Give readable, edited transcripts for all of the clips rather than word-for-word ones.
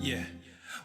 Yeah,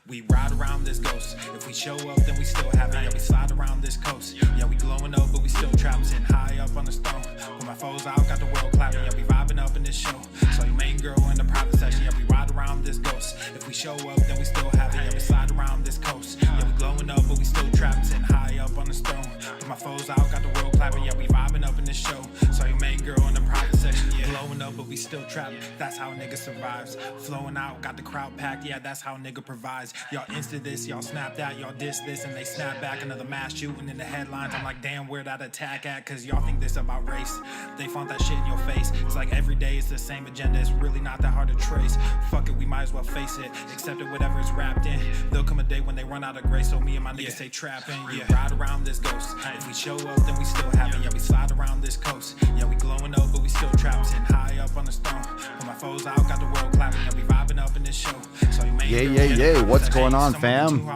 we ride around this ghost. If we show up, then we still have it. Yeah, we slide around this coast. Yeah, we glowing up, but we still trapping. Sitting high up on the stone. When my foes out, got the world clapping. Yeah, we vibing up in this show. So your main girl in the private section. Yeah, we ride around this ghost. If we show up, then we still have it. Yeah, we slide around this coast. Yeah, we glowing up, but we still trapping. Sitting high up on the stone. When my foes out, got the world clapping. Yeah, we vibing up in this show. So your main girl in the private section. Yeah, glowing up, but we still trapping. That's how a nigga survives. Flowing out, got the crowd packed. Yeah, that's how a nigga provides. Y'all insta this, y'all snap that, y'all diss this, and they snap back. Another mass shooting in the headlines. I'm like, damn, where that attack at? Cause y'all think this about race. They font that shit in your face. It's like every day it's the same agenda. It's really not that hard to trace. Fuck it, we might as well face it. Accept it, whatever it's wrapped in. There'll come a day when they run out of grace. So me and my niggas stay trapping. Yeah, ride around this ghost. If we show up, then we still have it. Yeah, we slide around this coast. Yeah, we glowing up, but we still trapped. Sitting high up on the stone. When my foes out, got the world clapping. Yeah, we vibing up in this show. So yeah. What's going on, fam?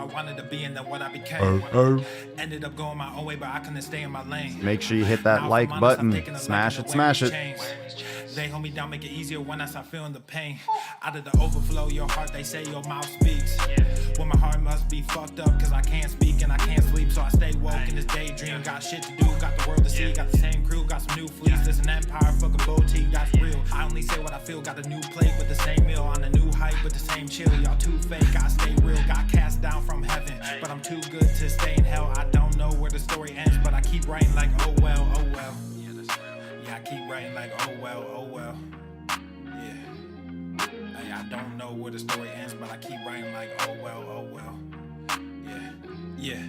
Ended up going my own way, but I couldn't stay in my lane. Make sure you hit that like button. Smash it. They hold me down, make it easier when I start feeling the pain. Out of the overflow, your heart, they say your mouth speaks. Well, my heart must be fucked up, cause I can't speak and I can't sleep. So I stay woke in this daydream. Got shit to do, got the world to see. Got the same crew, got some new fleets. This an empire, fuck a boutique, that's real. I only say what I feel, got a new plate with the same meal. On a new hype with the same chill. Y'all too fake, I stay real. Got cast down from heaven, but I'm too good to stay in hell. I don't know where the story ends, but I keep writing like, oh well. Yeah, I keep writing like, oh well. Yeah. Hey, I don't know where the story ends, but I keep writing like, oh well. Yeah.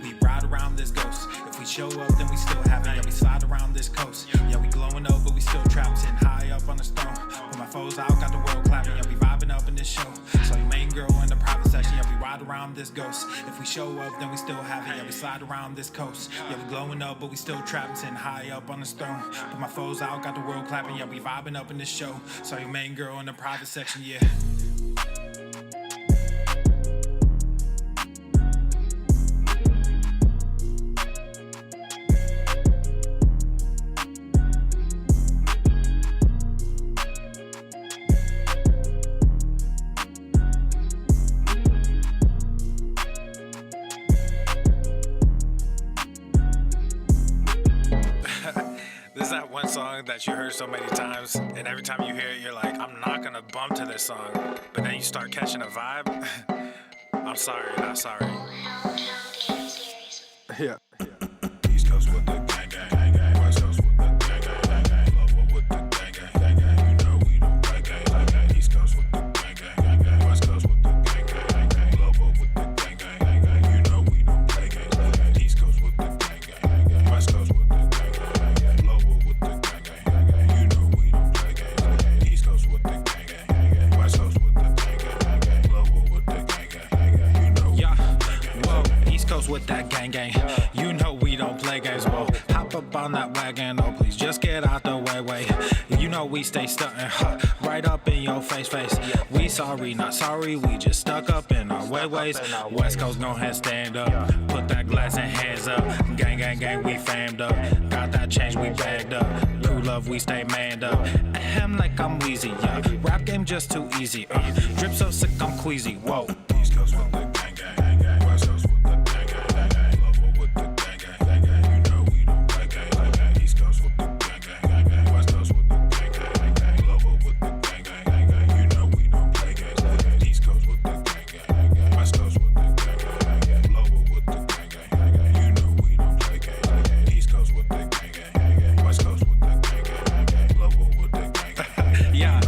We ride around this ghost. If we show up, then we still have it. Yeah, we slide around this coast. Yeah, we glowing up, but we still trapped. Sitting high up on the stone. When my foes out, got the world clapping. Yeah, we vibing up in this show. So your main girl in the private section. Yeah, we ride around this ghost. If we show up, then we still have it. Yeah, we slide around this coast. Yeah, we glowing up, but we still trapped. Sitting high up on the stone. But my foes out, got the world clapping. Yeah, we vibing up in this show. So your main girl in the private section. Yeah. This is that one song that you heard so many times, and every time you hear it, you're like, I'm not gonna bump to this song. But then you start catching a vibe. I'm sorry, not sorry. Yeah. East Coast with the gang gang, West Coast with the gang gang, Love with the gang gang, you know we don't play gang. East Coast with the gang gang, West Coast with the gang gang, Love with the gang gang, you know we don't play gang. East Coast with the gang gang, West Coast with the gang gang, Love with the gang gang, you know we don't play gang. East Coast with the gang gang, West Coast with the gang gang, Love with the gang gang, you know. Yeah, whoa, East Coast with that gang gang. You know we don't play games, whoa. Hop up on that wagon, oh please just get out the way. You know we stay stuntin', right up in your face. We sorry, not sorry, we just stuck up in our ways. West Coast, go ahead, stand up. Put that glass and hands up. Gang, we famed up. Got that change, we bagged up. True love, we stay manned up. Ahem like I'm wheezy, yeah. Rap game just too easy, Drip so sick, I'm queasy, whoa. East Coast with the gang gang, West Coast with the gang gang, Love with the gang gang, you know we don't play gang. East Coast with the gang gang, West Coast with the gang gang, Love with the gang gang, you know we don't play gang. East Coast with the gang gang, West Coast with the gang gang, Love with the gang gang, you know we don't play gang. East Coast with the gang gang, West Coast with the gang gang, Love with the gang gang. Yeah.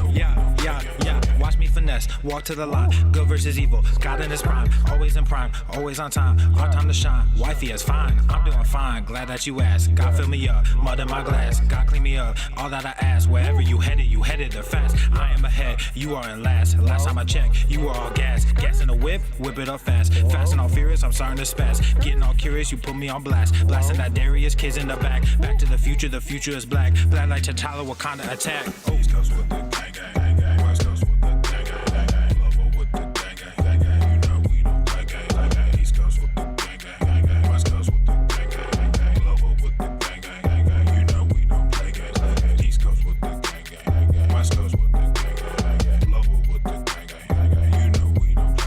Watch me finesse, walk to the line. Good versus evil, God in his prime. Always in prime, always on time. Our time to shine, wifey is fine. I'm doing fine, glad that you asked. God fill me up, mud in my glass. God clean me up, all that I ask. Wherever you headed there fast. I am ahead, you are in last. Last time I checked, you were all gas. Gas in the whip it up fast. Fast and all furious, I'm starting to spaz. Getting all curious, you put me on blast. Blasting that Darius, kids in the back. Back to the future is black. Black like T'Challa, Wakanda attack. East Coast with the gang gang, West Coast with the gang gang, Love with the gang gang, you know we don't play gang. East Coast with the gang gang, West Coast with the gang gang, Love with the gang gang, you know we don't play gang. East Coast with the gang gang, West Coast with the gang gang, Love with the gang gang, you know we don't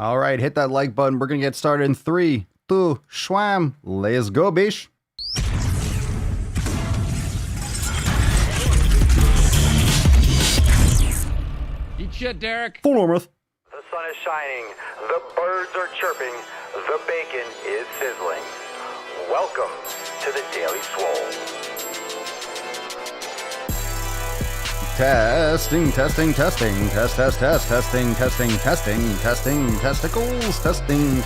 All right, hit that like button. We're going to get started in 3, 2, schwam. Let's go, bish. Eat shit, Derek. Swolenormous. The sun is shining, the birds are chirping, the bacon is sizzling. Welcome to the Daily Swole. Testing, testing, testing, test, test, test, testing, testing, testing, testing, testicles, testing.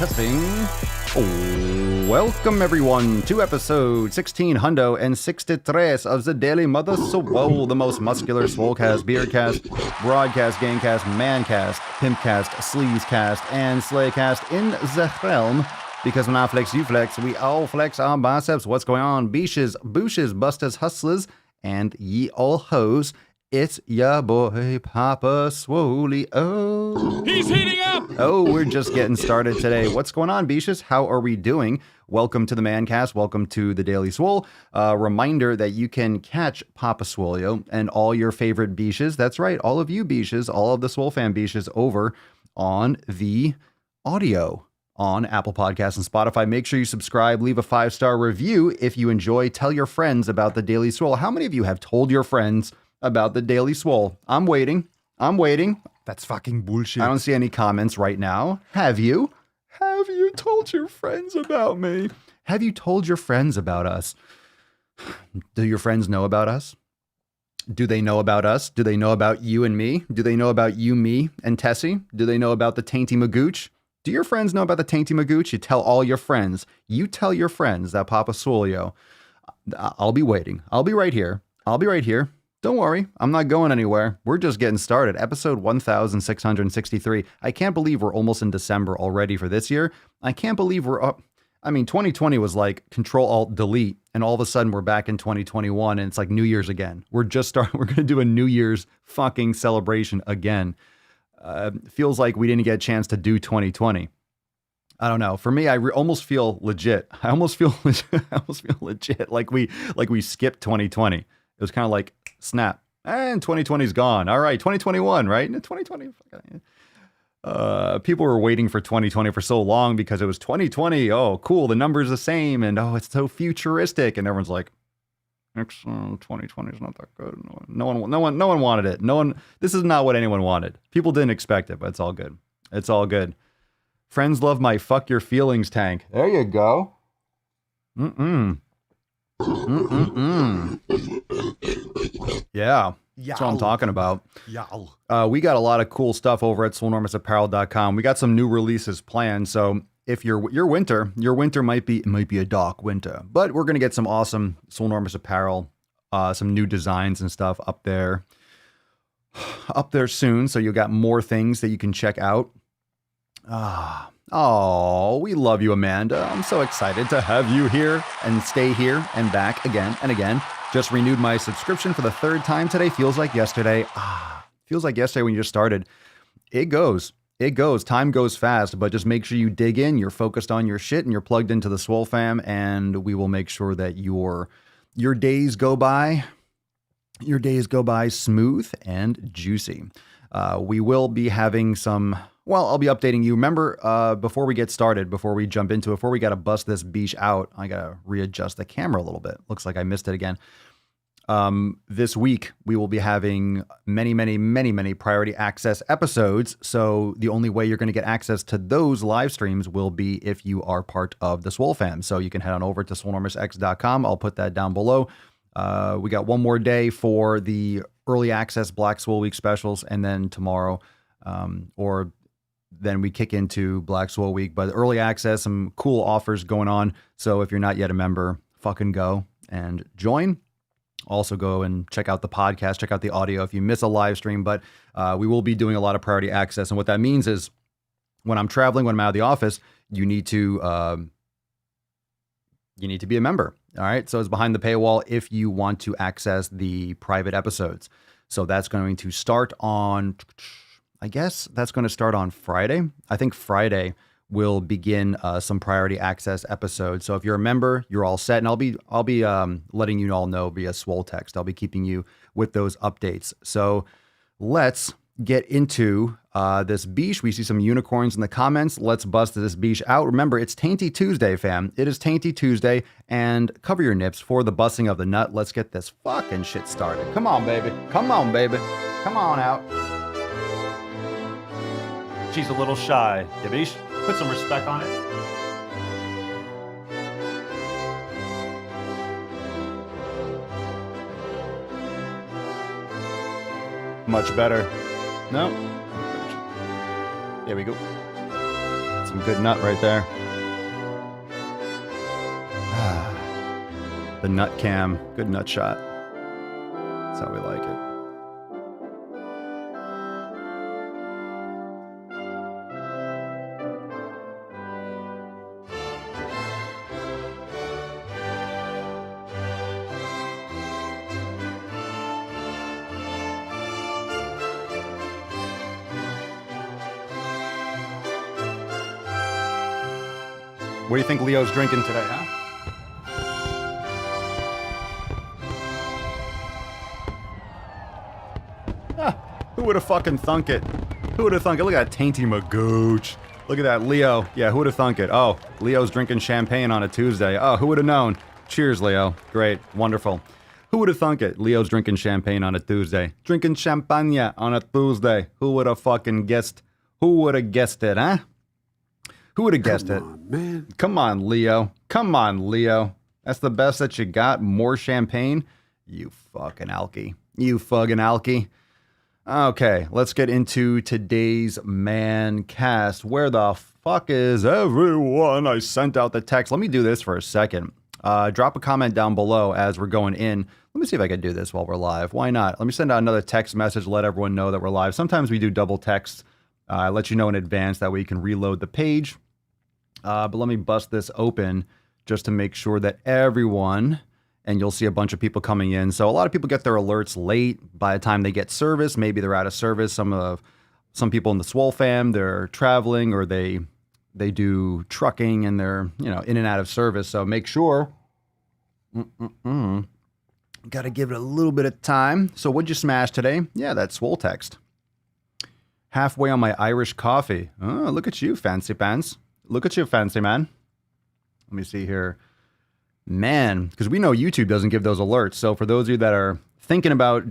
Oh, welcome everyone to episode 1663 of the Daily Mother Swole, the most muscular swolecast, beercast, broadcast, gangcast, mancast, pimpcast, sleazecast, and slaycast in the realm. Because when I flex, you flex, we all flex our biceps. What's going on? Beaches, booshes, busters, hustlers, and ye all hoes. It's ya boy, Papa Swolio. He's heating up! Oh, we're just getting started today. What's going on, Beaches? How are we doing? Welcome to the Mancast. Welcome to the Daily Swole. Reminder that you can catch Papa Swolio and all your favorite Beaches. That's right, all of you Beaches, all of the Swole fan Beaches over on the audio on Apple Podcasts and Spotify. Make sure you subscribe, leave a 5-star review if you enjoy. Tell your friends about the Daily Swole. How many of you have told your friends about the Daily Swole? I'm waiting. That's fucking bullshit. I don't see any comments right now. Have you? Have you told your friends about me? Have you told your friends about us? Do your friends know about us? Do they know about us? Do they know about you and me? Do they know about you, me, and Tessie? Do they know about the Tainty Magooch? Do your friends know about the Tainty Magooch? You tell all your friends. You tell your friends that Papa Swolio. I'll be waiting. I'll be right here. Don't worry, I'm not going anywhere. We're just getting started. Episode 1663. I can't believe we're almost in December already for this year. I can't believe we're up. 2020 was like Control-Alt-Delete, and all of a sudden we're back in 2021, and it's like New Year's again. We're going to do a New Year's fucking celebration again. Feels like we didn't get a chance to do 2020. I don't know. For me, I almost feel legit. I almost feel legit. Like we skipped 2020. It was kind of like, snap, and 2020's gone. All right, 2021, right? 2020. People were waiting for 2020 for so long because it was 2020. Oh, cool. The number's the same, and oh, it's so futuristic. And everyone's like, 2020 is not that good. No one wanted it. This is not what anyone wanted. People didn't expect it, but it's all good. It's all good. Friends love my fuck your feelings tank. There you go. Yeah, that's what I'm talking about. We got a lot of cool stuff over at Swolenormousapparel.com. We got some new releases planned. So if your winter might be a dark winter, but we're gonna get some awesome Swolenormous apparel, some new designs and stuff up there soon. So you got more things that you can check out. Oh, we love you, Amanda. I'm so excited to have you here and stay here and back again and again. Just renewed my subscription for the 3rd time today. Feels like yesterday. Feels like yesterday when you just started. It goes. Time goes fast, but just make sure you dig in. You're focused on your shit and you're plugged into the Swole fam, and we will make sure that your days go by. Your days go by smooth and juicy. We will be having some. Well, I'll be updating you. Remember, before we get started, before we jump into it, before we got to bust this beach out, I got to readjust the camera a little bit. Looks like I missed it again. This week, we will be having many priority access episodes. So the only way you're going to get access to those live streams will be if you are part of the Swole fam. So you can head on over to swolenormousx.com. I'll put that down below. We got one more day for the early access Black Swole Week specials, and then tomorrow, then we kick into Black Swole Week. But early access, some cool offers going on. So if you're not yet a member, fucking go and join. Also go and check out the podcast, check out the audio if you miss a live stream. But we will be doing a lot of priority access. And what that means is when I'm traveling, when I'm out of the office, you need to be a member. All right. So it's behind the paywall if you want to access the private episodes. So that's going to start on, I guess that's going to start on Friday. I think Friday will begin some priority access episodes. So if you're a member, you're all set. And I'll be letting you all know via Swole text. I'll be keeping you with those updates. So let's get into this beach. We see some unicorns in the comments. Let's bust this beach out. Remember, it's Tainty Tuesday, fam. It is Tainty Tuesday, and cover your nips for the busting of the nut. Let's get this fucking shit started. Come on, baby. Come on, baby. Come on out. She's a little shy. Yabish, put some respect on it. Much better. No. There we go. Some good nut right there. The nut cam. Good nut shot. That's how we like it. What do you think Leo's drinking today, huh? Who would have fucking thunk it? Who would have thunk it? Look at that Tainty Magooch. Look at that, Leo. Yeah, who would have thunk it? Oh, Leo's drinking champagne on a Tuesday. Oh, who would have known? Cheers, Leo. Great. Wonderful. Who would have thunk it? Leo's drinking champagne on a Tuesday. Drinking champagne on a Tuesday. Who would have fucking guessed? Who would have guessed it, huh? Who would have guessed it? Come on, man. Come on, Leo. Come on, Leo. That's the best that you got? More champagne? You fucking alky. You fucking alky. Okay, let's get into today's man cast. Where the fuck is everyone? I sent out the text. Let me do this for a second. Drop a comment down below as we're going in. Let me see if I can do this while we're live. Why not? Let me send out another text message, let everyone know that we're live. Sometimes we do double text. I let you know in advance, that way you can reload the page. But let me bust this open just to make sure that everyone, and you'll see a bunch of people coming in. So a lot of people get their alerts late. By the time they get service, maybe they're out of service. Some people in the Swole fam, they're traveling, or they do trucking and they're, in and out of service. So make sure. Got to give it a little bit of time. So what'd you smash today? Yeah, that Swole text. Halfway on my Irish coffee. Oh, look at you, fancy pants. Look at you, fancy man. Let me see here. Man, because we know YouTube doesn't give those alerts. So for those of you that are thinking about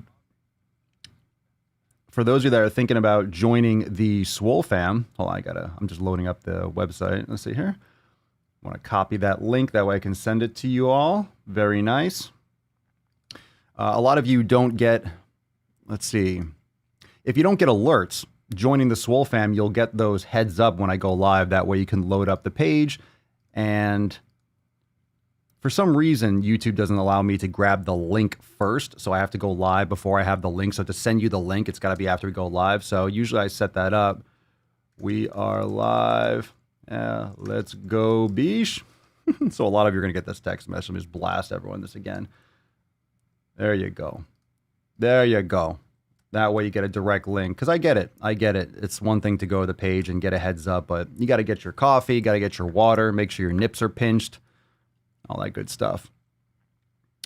joining the Swole fam, hold on, I'm just loading up the website. Let's see here. I want to copy that link. That way I can send it to you all. Very nice. A lot of you don't get, let's see. If you don't get alerts, joining the Swole fam, you'll get those heads up when I go live. That way you can load up the page. And for some reason, YouTube doesn't allow me to grab the link first. So I have to go live before I have the link. So to send you the link, it's got to be after we go live. So usually I set that up. We are live. Let's go, beesh. So a lot of you are going to get this text message. Let me just blast everyone this again. There you go. There you go. That way you get a direct link. Because I get it. It's one thing to go to the page and get a heads up, but you got to get your coffee, you got to get your water, make sure your nips are pinched, all that good stuff.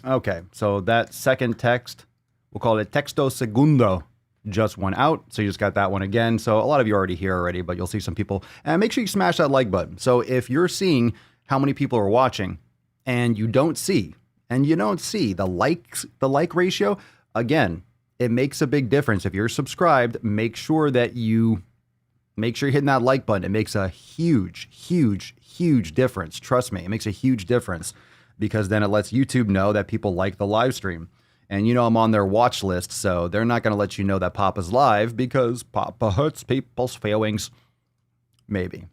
Okay, so that second text, we'll call it texto segundo, just went out. So you just got that one again. So a lot of you are already here already, but you'll see some people. And make sure you smash that like button. So if you're seeing how many people are watching and you don't see the like ratio, again, it makes a big difference. If you're subscribed, make sure you're hitting that like button. It makes a huge, huge, huge difference. Trust me, it makes a huge difference, because then it lets YouTube know that people like the live stream. And I'm on their watch list, so they're not going to let you know that Papa's live, because Papa hurts people's feelings. Maybe.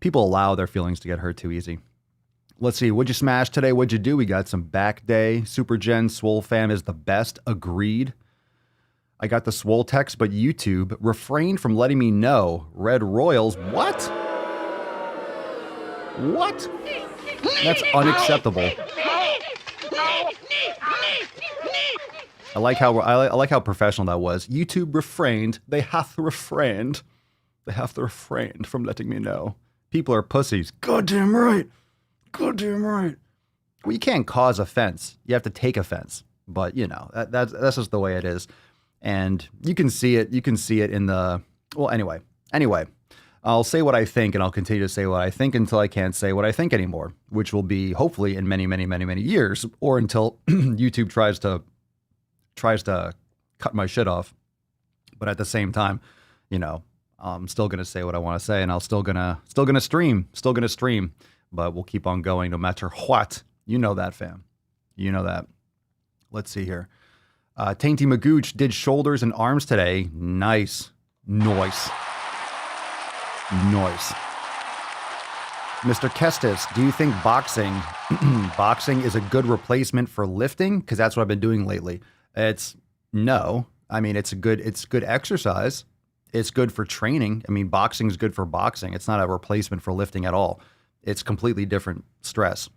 People allow their feelings to get hurt too easy. Let's see, what'd you smash today? What'd you do? We got some back day. Super Gen Swole fam is the best. Agreed. I got the Swole text, but YouTube refrained from letting me know. Red Royals. What? What? That's unacceptable. I like how professional that was. YouTube refrained. They have refrained. They have refrained from letting me know. People are pussies. Goddamn right. Goddamn right. Well, you can't cause offense. You have to take offense. But that's just the way it is. And you can see it. You can see it in the, well, anyway, I'll say what I think, and I'll continue to say what I think until I can't say what I think anymore, which will be hopefully in many, many, many, many years, or until YouTube tries to cut my shit off. But at the same time, you know, I'm still gonna say what I want to say, and I'll still gonna stream. But we'll keep on going no matter what. You know that, fam. You know that. Let's see here. Tainty Magooch did shoulders and arms today. Nice. Mr. Kestis, do you think boxing is a good replacement for lifting? Because that's what I've been doing lately. No. I mean, it's good exercise. It's good for training. I mean, boxing is good for boxing. It's not a replacement for lifting at all. It's completely different stress.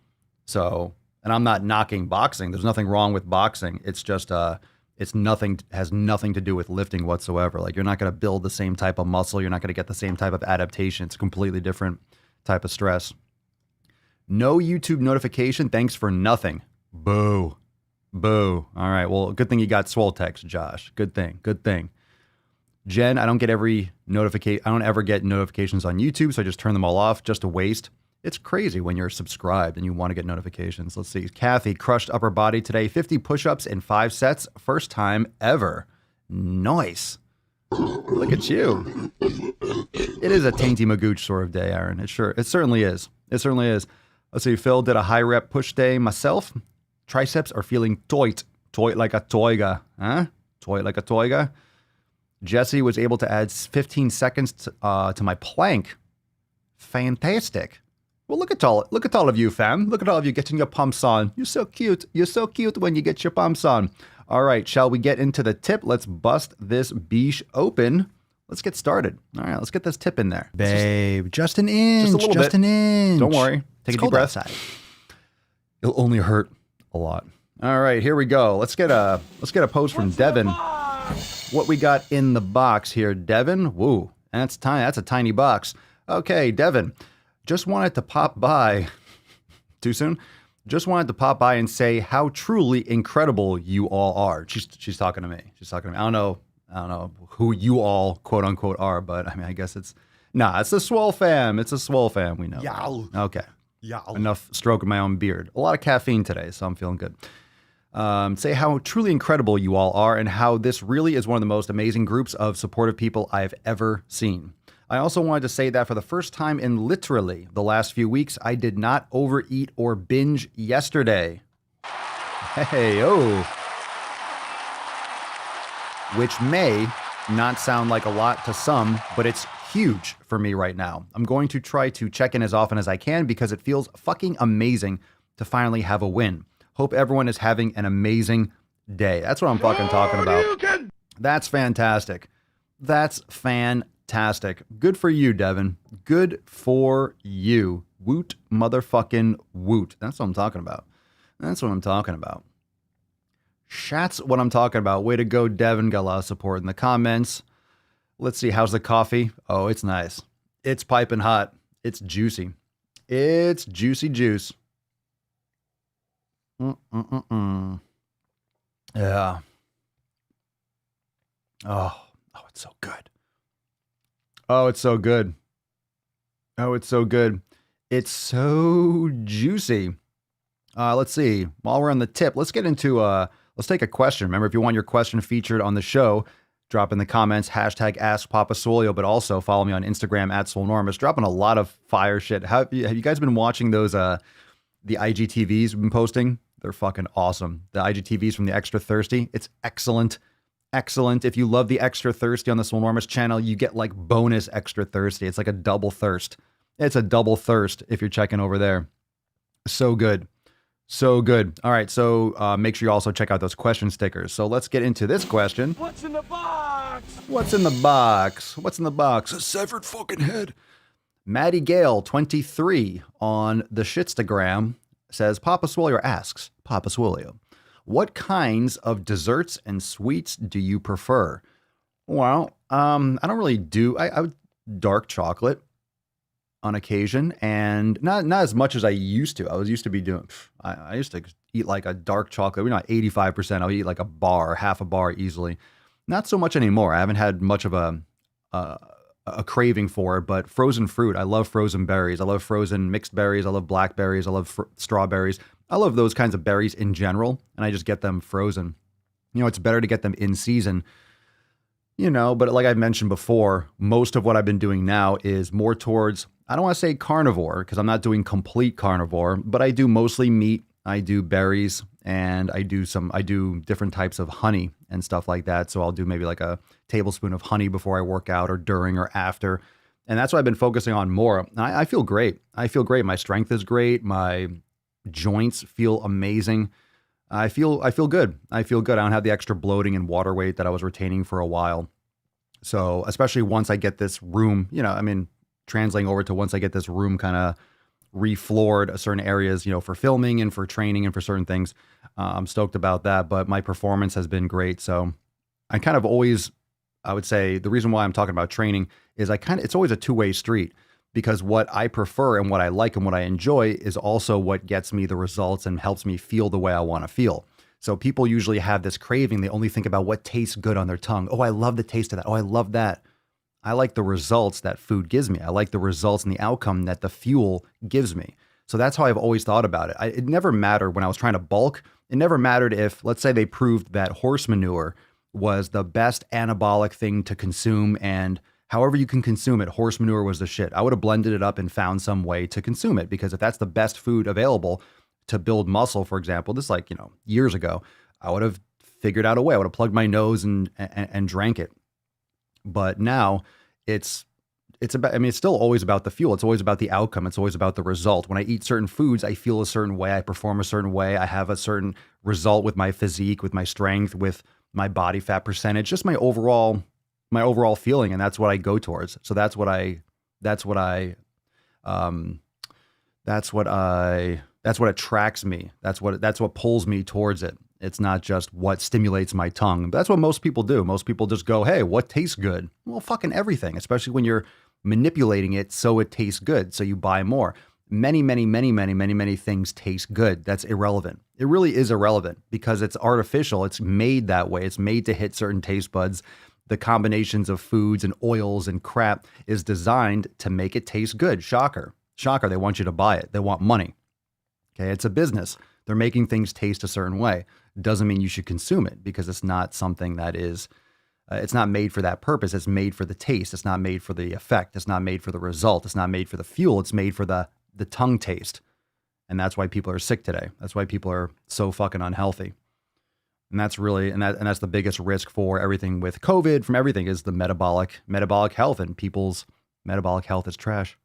So, and I'm not knocking boxing. There's nothing wrong with boxing. It's just, has nothing to do with lifting whatsoever. Like, you're not going to build the same type of muscle. You're not going to get the same type of adaptation. It's a completely different type of stress. No YouTube notification. Thanks for nothing. Boo. All right. Well, good thing you got Swole text, Josh. Good thing. Jen, I don't ever get notifications on YouTube, so I just turn them all off. Just a waste. It's crazy when you're subscribed and you want to get notifications. Let's see. Kathy crushed upper body today. 50 push-ups in 5 sets. First time ever. Nice. Look at you. It is a Tainty Magooch sort of day, Aaron. It certainly is. Let's see. Phil did a high rep push day. Myself, triceps are feeling toit like a toiga. Huh? Toit like a toiga. Jesse was able to add 15 seconds to my plank. Fantastic. Well, look at all of you, fam. Look at all of you getting your pumps on. You're so cute. You're so cute when you get your pumps on. All right, shall we get into the tip? Let's bust this beesh open. Let's get started. All right, let's get this tip in there. Babe, just an inch. Just a little bit. An inch. Don't worry. Take a deep breath. Outside. It'll only hurt a lot. All right, here we go. Let's get a post from Devin. What we got in the box here, Devin? Woo, that's tiny. That's a tiny box. Okay, Devin. Just wanted to pop by. Too soon? Just wanted to pop by and say how truly incredible you all are. She's talking to me. I don't know who you all quote unquote are, but I mean, I guess it's the Swole fam. It's a Swole fam. We know. Yow. Okay. Yow. Enough stroking my own beard. A lot of caffeine today, so I'm feeling good. Say how truly incredible you all are and how this really is one of the most amazing groups of supportive people I've ever seen. I also wanted to say that for the first time in literally the last few weeks, I did not overeat or binge yesterday. Hey, oh. Which may not sound like a lot to some, but it's huge for me right now. I'm going to try to check in as often as I can because it feels fucking amazing to finally have a win. Hope everyone is having an amazing day. That's what I'm fucking talking about. That's fantastic. Good for you, Devin. Good for you. Woot motherfucking woot. That's what I'm talking about. That's what I'm talking about. Way to go, Devin. Got a lot of support in the comments. Let's see. How's the coffee? Oh, it's nice. It's piping hot. It's juicy. It's juicy juice. Yeah. Oh, it's so good. It's so juicy. Let's see. While we're on the tip, let's get into, let's take a question. Remember, if you want your question featured on the show, drop in the comments, hashtag Ask Papa Swolio, but also follow me on Instagram at Swolenormous. Dropping a lot of fire shit. Have you guys been watching those, the IGTVs we've been posting? They're fucking awesome. The IGTVs from the Extra Thirsty. It's excellent. If you love the Extra Thirsty on the Swolenormous channel, you get like bonus Extra Thirsty. It's like a double thirst. It's a double thirst if you're checking over there. So good. All right, so make sure you also check out those question stickers. So let's get into this question. What's in the box? A severed fucking head. Maddie Gale 23 on the Shitstagram says, Papa Swolio asks, Papa Swolio, what kinds of desserts and sweets do you prefer? Well, I don't really do. I would dark chocolate on occasion, and not as much as I used to. I used to eat like a dark chocolate. We're not 85%. I'll eat like a bar, half a bar easily. Not so much anymore. I haven't had much of a craving for it, but frozen fruit. I love frozen berries. I love frozen mixed berries. I love blackberries. I love strawberries. I love those kinds of berries in general, and I just get them frozen. It's better to get them in season, but like I mentioned before, most of what I've been doing now is more towards, I don't want to say carnivore because I'm not doing complete carnivore, but I do mostly meat. I do berries and I do different types of honey and stuff like that. So I'll do maybe like a tablespoon of honey before I work out or during or after. And that's what I've been focusing on more. I feel great. I feel great. My strength is great. My joints feel amazing. I feel good. I feel good. I don't have the extra bloating and water weight that I was retaining for a while. So especially once I get this room, translating over to once I get this room kind of refloored certain areas, for filming and for training and for certain things. I'm stoked about that, but my performance has been great. So I kind of always, I would say the reason why I'm talking about training is it's always a two-way street, because what I prefer and what I like and what I enjoy is also what gets me the results and helps me feel the way I want to feel. So people usually have this craving. They only think about what tastes good on their tongue. Oh, I love the taste of that. Oh, I love that. I like the results that food gives me. I like the results and the outcome that the fuel gives me. So that's how I've always thought about it. It never mattered when I was trying to bulk. It never mattered if, let's say they proved that horse manure was the best anabolic thing to consume, and however you can consume it, horse manure was the shit. I would have blended it up and found some way to consume it, because if that's the best food available to build muscle, for example, this years ago, I would have figured out a way. I would have plugged my nose and drank it. But now it's about, it's still always about the fuel. It's always about the outcome. It's always about the result. When I eat certain foods, I feel a certain way. I perform a certain way. I have a certain result with my physique, with my strength, with my body fat percentage, just my overall feeling. And that's what I go towards. So that's what attracts me. That's what pulls me towards it. It's not just what stimulates my tongue. That's what most people do. Most people just go, hey, what tastes good? Well, fucking everything, especially when you're manipulating it so it tastes good. So you buy more. Many things taste good. That's irrelevant. It really is irrelevant because it's artificial. It's made that way. It's made to hit certain taste buds. The combinations of foods and oils and crap is designed to make it taste good. Shocker. They want you to buy it. They want money. Okay, it's a business. They're making things taste a certain way. Doesn't mean you should consume it, because it's not something that is, it's not made for that purpose. It's made for the taste. It's not made for the effect. It's not made for the result. It's not made for the fuel. It's made for the tongue taste. And that's why people are sick today. That's why people are so fucking unhealthy. And that's really, and that's the biggest risk for everything with COVID, from everything, is the metabolic health, and people's metabolic health is trash.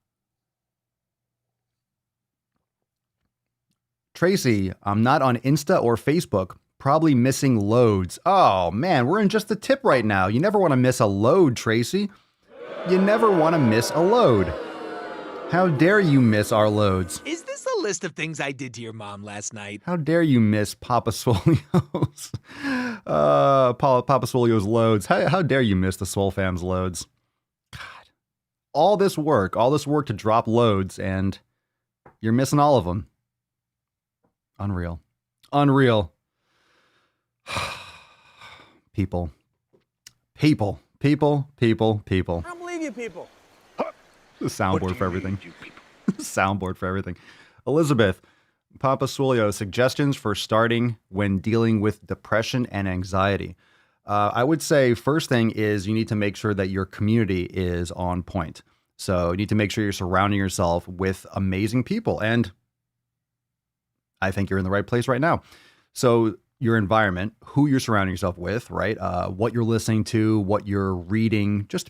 Tracy, I'm not on Insta or Facebook. Probably missing loads. Oh man, we're in just the tip right now. You never want to miss a load, Tracy. You never want to miss a load. How dare you miss our loads? Is this a list of things I did to your mom last night? How dare you miss Papa Swolio's, Papa Swolio's loads? How dare you miss the Swole fam's loads? God, all this work to drop loads, and you're missing all of them. Unreal. People. I don't believe you people. The soundboard for everything. Soundboard for everything. Elizabeth, Papa Swolio, suggestions for starting when dealing with depression and anxiety. I would say first thing is you need to make sure that your community is on point. So you need to make sure you're surrounding yourself with amazing people. And I think you're in the right place right now. So your environment, who you're surrounding yourself with, right? What you're listening to, what you're reading, just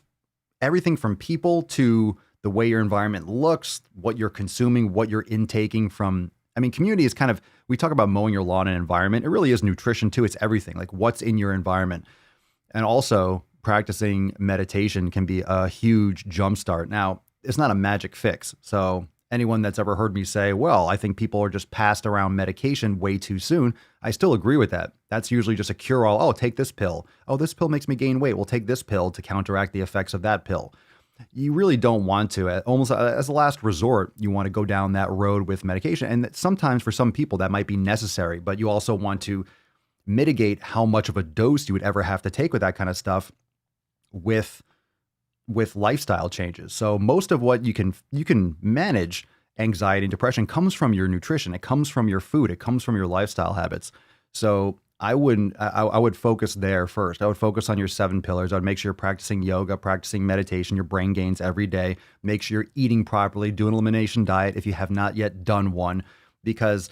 everything from people to the way your environment looks, what you're consuming, what you're intaking from. I mean, community is kind of, we talk about mowing your lawn and environment. It really is nutrition too. It's everything, like what's in your environment. And also practicing meditation can be a huge jumpstart. Now, it's not a magic fix. So anyone that's ever heard me say, well, I think people are just passed around medication way too soon, I still agree with that. That's usually just a cure-all. Oh, take this pill. Oh, this pill makes me gain weight. We'll take this pill to counteract the effects of that pill. You really don't want to, almost as a last resort, you want to go down that road with medication. And sometimes for some people that might be necessary, but you also want to mitigate how much of a dose you would ever have to take with that kind of stuff with lifestyle changes. So most of what you can manage anxiety and depression comes from your nutrition. It comes from your food. It comes from your lifestyle habits. So I would focus there first. I would focus on your 7 pillars. I would make sure you're practicing yoga, practicing meditation, your brain gains every day. Make sure you're eating properly, do an elimination diet if you have not yet done one, because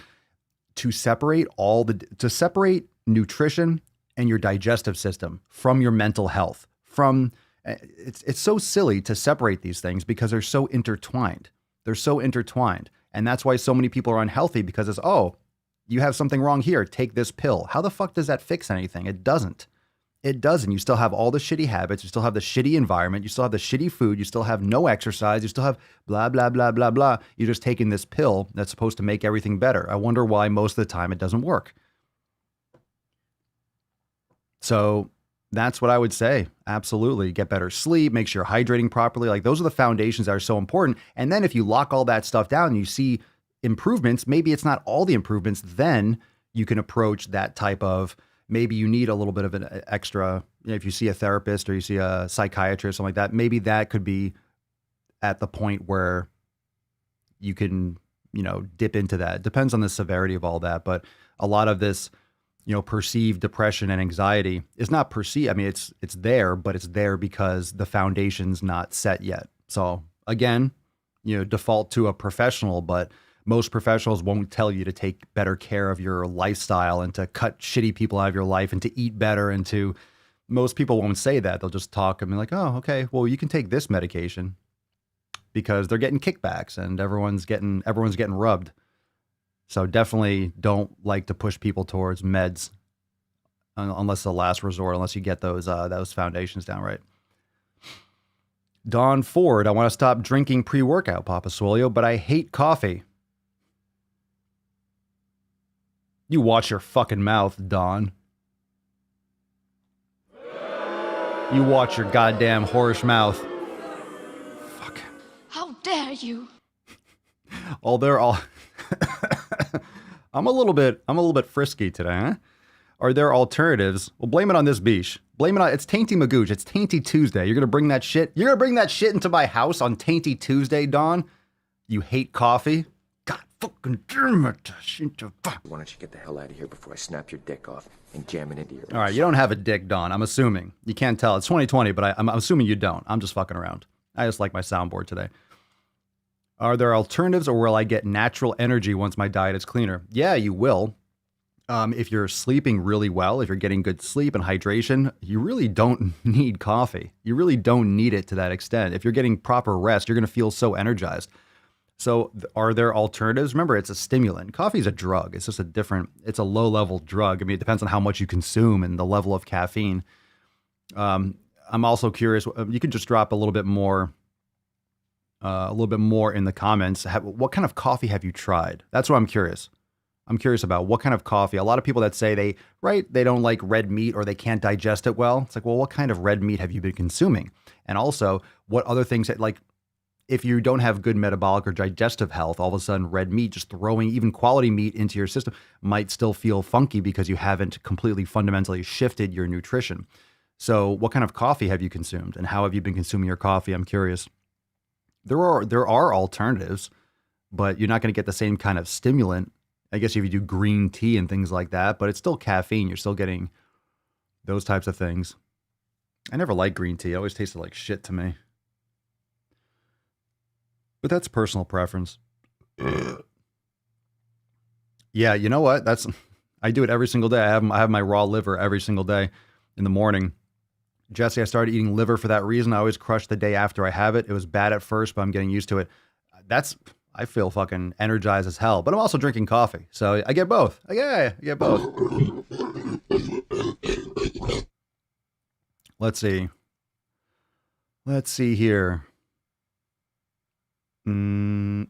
to separate nutrition and your digestive system from your mental health, it's so silly to separate these things because they're so intertwined. They're so intertwined. And that's why so many people are unhealthy, because it's, oh, you have something wrong here, take this pill. How the fuck does that fix anything? It doesn't. It doesn't. You still have all the shitty habits. You still have the shitty environment. You still have the shitty food. You still have no exercise. You still have blah, blah, blah, blah, blah. You're just taking this pill that's supposed to make everything better. I wonder why most of the time it doesn't work. So that's what I would say. Absolutely. Get better sleep, make sure you're hydrating properly. Like, those are the foundations that are so important. And then if you lock all that stuff down and you see improvements, maybe it's not all the improvements, then you can approach that type of, maybe you need a little bit of an extra, if you see a therapist or you see a psychiatrist, something like that, maybe that could be at the point where you can, dip into that. Depends on the severity of all that. But a lot of this, perceived depression and anxiety is not perceived. I mean, it's there, but it's there because the foundation's not set yet. So again, default to a professional, but most professionals won't tell you to take better care of your lifestyle and to cut shitty people out of your life and to eat better and most people won't say that. They'll just talk and be like, oh, okay, well, you can take this medication because they're getting kickbacks and everyone's getting rubbed. So definitely don't like to push people towards meds unless the last resort, unless you get those foundations down right. Don Ford, I want to stop drinking pre-workout, Papa Swolio, but I hate coffee. You watch your fucking mouth, Don. You watch your goddamn whorish mouth. Fuck. How dare you? I'm a little bit frisky today, huh? Are there alternatives? Well, blame it on this beach. Blame it on, it's Tainty Magooch. It's Tainty Tuesday. You're gonna bring that shit into my house on Tainty Tuesday, Don? You hate coffee? God fucking damn it. Why don't you get the hell out of here before I snap your dick off and jam it into your... All right, you don't have a dick, Don. I'm assuming. You can't tell. It's 2020, but I'm assuming you don't. I'm just fucking around. I just like my soundboard today. Are there alternatives, or will I get natural energy once my diet is cleaner? Yeah, you will. If you're sleeping really well, if you're getting good sleep and hydration, you really don't need coffee. You really don't need it to that extent. If you're getting proper rest, you're going to feel so energized. So are there alternatives? Remember, it's a stimulant. Coffee is a drug. It's just it's a low-level drug. I mean, it depends on how much you consume and the level of caffeine. I'm also curious, you can just drop a little bit more in the comments. What kind of coffee have you tried? That's what I'm curious. I'm curious about what kind of coffee. A lot of people that say they don't like red meat or they can't digest it well. It's like, well, what kind of red meat have you been consuming? And also, what other things if you don't have good metabolic or digestive health, all of a sudden red meat, just throwing even quality meat into your system might still feel funky because you haven't completely fundamentally shifted your nutrition. So what kind of coffee have you consumed and how have you been consuming your coffee? I'm curious. There are alternatives, but you're not going to get the same kind of stimulant. I guess if you do green tea and things like that, but it's still caffeine. You're still getting those types of things. I never liked green tea. It always tasted like shit to me. But that's personal preference. Yeah, you know what? I do it every single day. I have my raw liver every single day in the morning. Jesse, I started eating liver for that reason. I always crush the day after I have it. It was bad at first, but I'm getting used to it. I feel fucking energized as hell, but I'm also drinking coffee. So I get both. I get both. Let's see here. We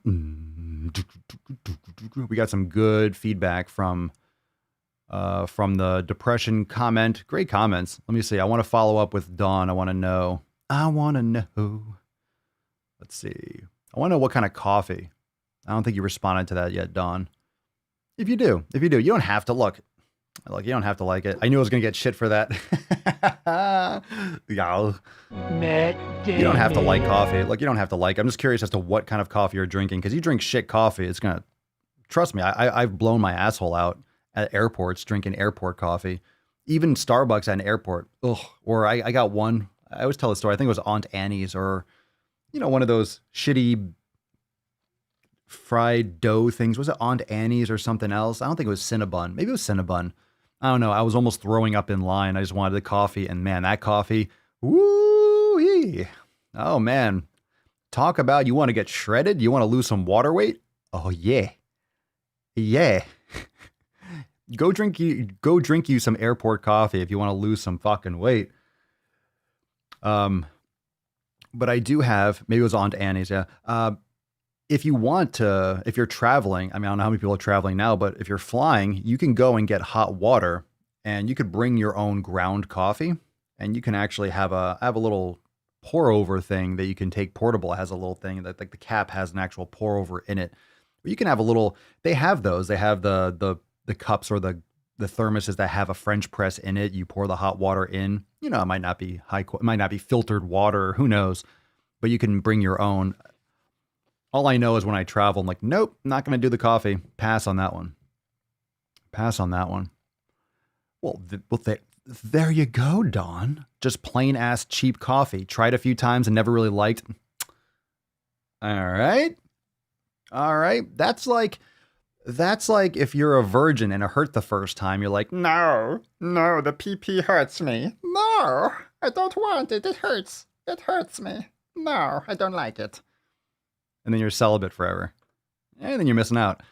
got some good feedback from the depression comment. Great comments. Let me see. I want to follow up with Dawn. I want to know. Let's see. I want to know what kind of coffee. I don't think you responded to that yet, Dawn. If you do, you don't have to look. Like, you don't have to like it. I knew I was going to get shit for that. Yeah. You don't have to like coffee. Like, you don't have to like. I'm just curious as to what kind of coffee you're drinking. Because you drink shit coffee, it's going to... Trust me, I've blown my asshole out at airports drinking airport coffee. Even Starbucks at an airport. Ugh. Or I got one. I always tell the story. I think it was Aunt Annie's or, you know, one of those shitty fried dough things. Was it Aunt Annie's or something else? I don't think it was Cinnabon. Maybe it was Cinnabon. I don't know. I was almost throwing up in line. I just wanted the coffee. And man, that coffee, woo-hee. Oh man. Talk about you want to get shredded? You want to lose some water weight? Oh yeah. Yeah. Go drink you some airport coffee if you want to lose some fucking weight. But I do have, maybe it was Aunt Annie's, yeah. If you're traveling, I mean, I don't know how many people are traveling now, but if you're flying, you can go and get hot water and you could bring your own ground coffee and you can actually have a little pour over thing that you can take portable. It has a little thing that like the cap has an actual pour over in it. But you can have a little, they have those, they have the cups or the thermoses that have a French press in it. You pour the hot water in, you know, it might not be it might not be filtered water, who knows, but you can bring your own. All I know is when I travel, I'm like, nope, not going to do the coffee. Pass on that one. Pass on that one. Well, there you go, Don. Just plain ass cheap coffee. Tried a few times and never really liked. All right. That's like if you're a virgin and it hurt the first time, you're like, no, the pee hurts me. No, I don't want it. It hurts. It hurts me. No, I don't like it. And then you're celibate forever. And then you're missing out.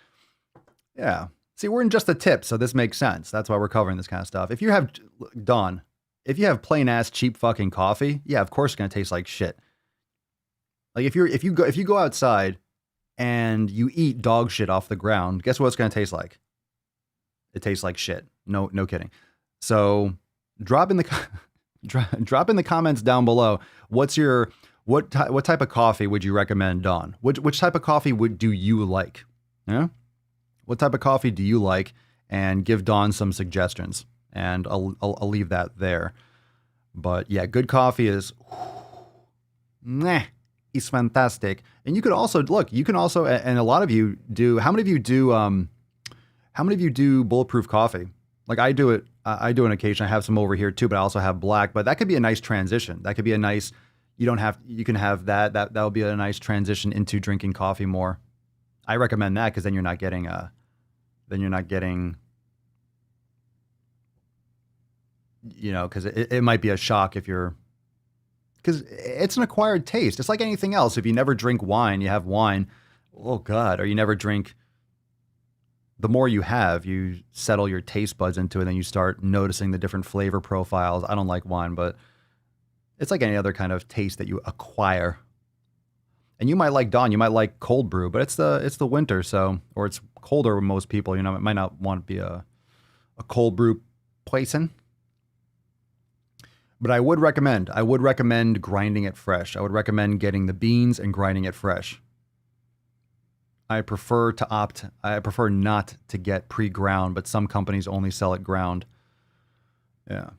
Yeah. See, we're in just the tip, so this makes sense. That's why we're covering this kind of stuff. If you have, Dawn, if you have plain ass cheap fucking coffee, yeah, of course it's gonna taste like shit. Like if you go outside and you eat dog shit off the ground, guess what it's gonna taste like? It tastes like shit. No kidding. So drop in the comments down below. What type of coffee would you recommend, Dawn? Which type of coffee do you like? Yeah? What type of coffee do you like? And give Dawn some suggestions. And I'll leave that there. But yeah, good coffee is it's fantastic. And you could also and a lot of you do, how many of you do bulletproof coffee? Like I do it, I do an occasion. I have some over here too, but I also have black. But that could be a nice transition. That could be a nice, you can have that will be a nice transition into drinking coffee more. I recommend that because then you're not getting you know, because it might be a shock because it's an acquired taste. It's like anything else. If you never drink wine, you have wine, oh God, or you never drink, the more you have, you settle your taste buds into it, and then you start noticing the different flavor profiles. I don't like wine, but it's like any other kind of taste that you acquire. And you might like, Dawn, you might like cold brew, but it's the winter, so, or it's colder with most people, you know, it might not want to be a cold brew person. But I would recommend grinding it fresh. I would recommend getting the beans and grinding it fresh. I prefer not to get pre-ground, but some companies only sell it ground. Yeah.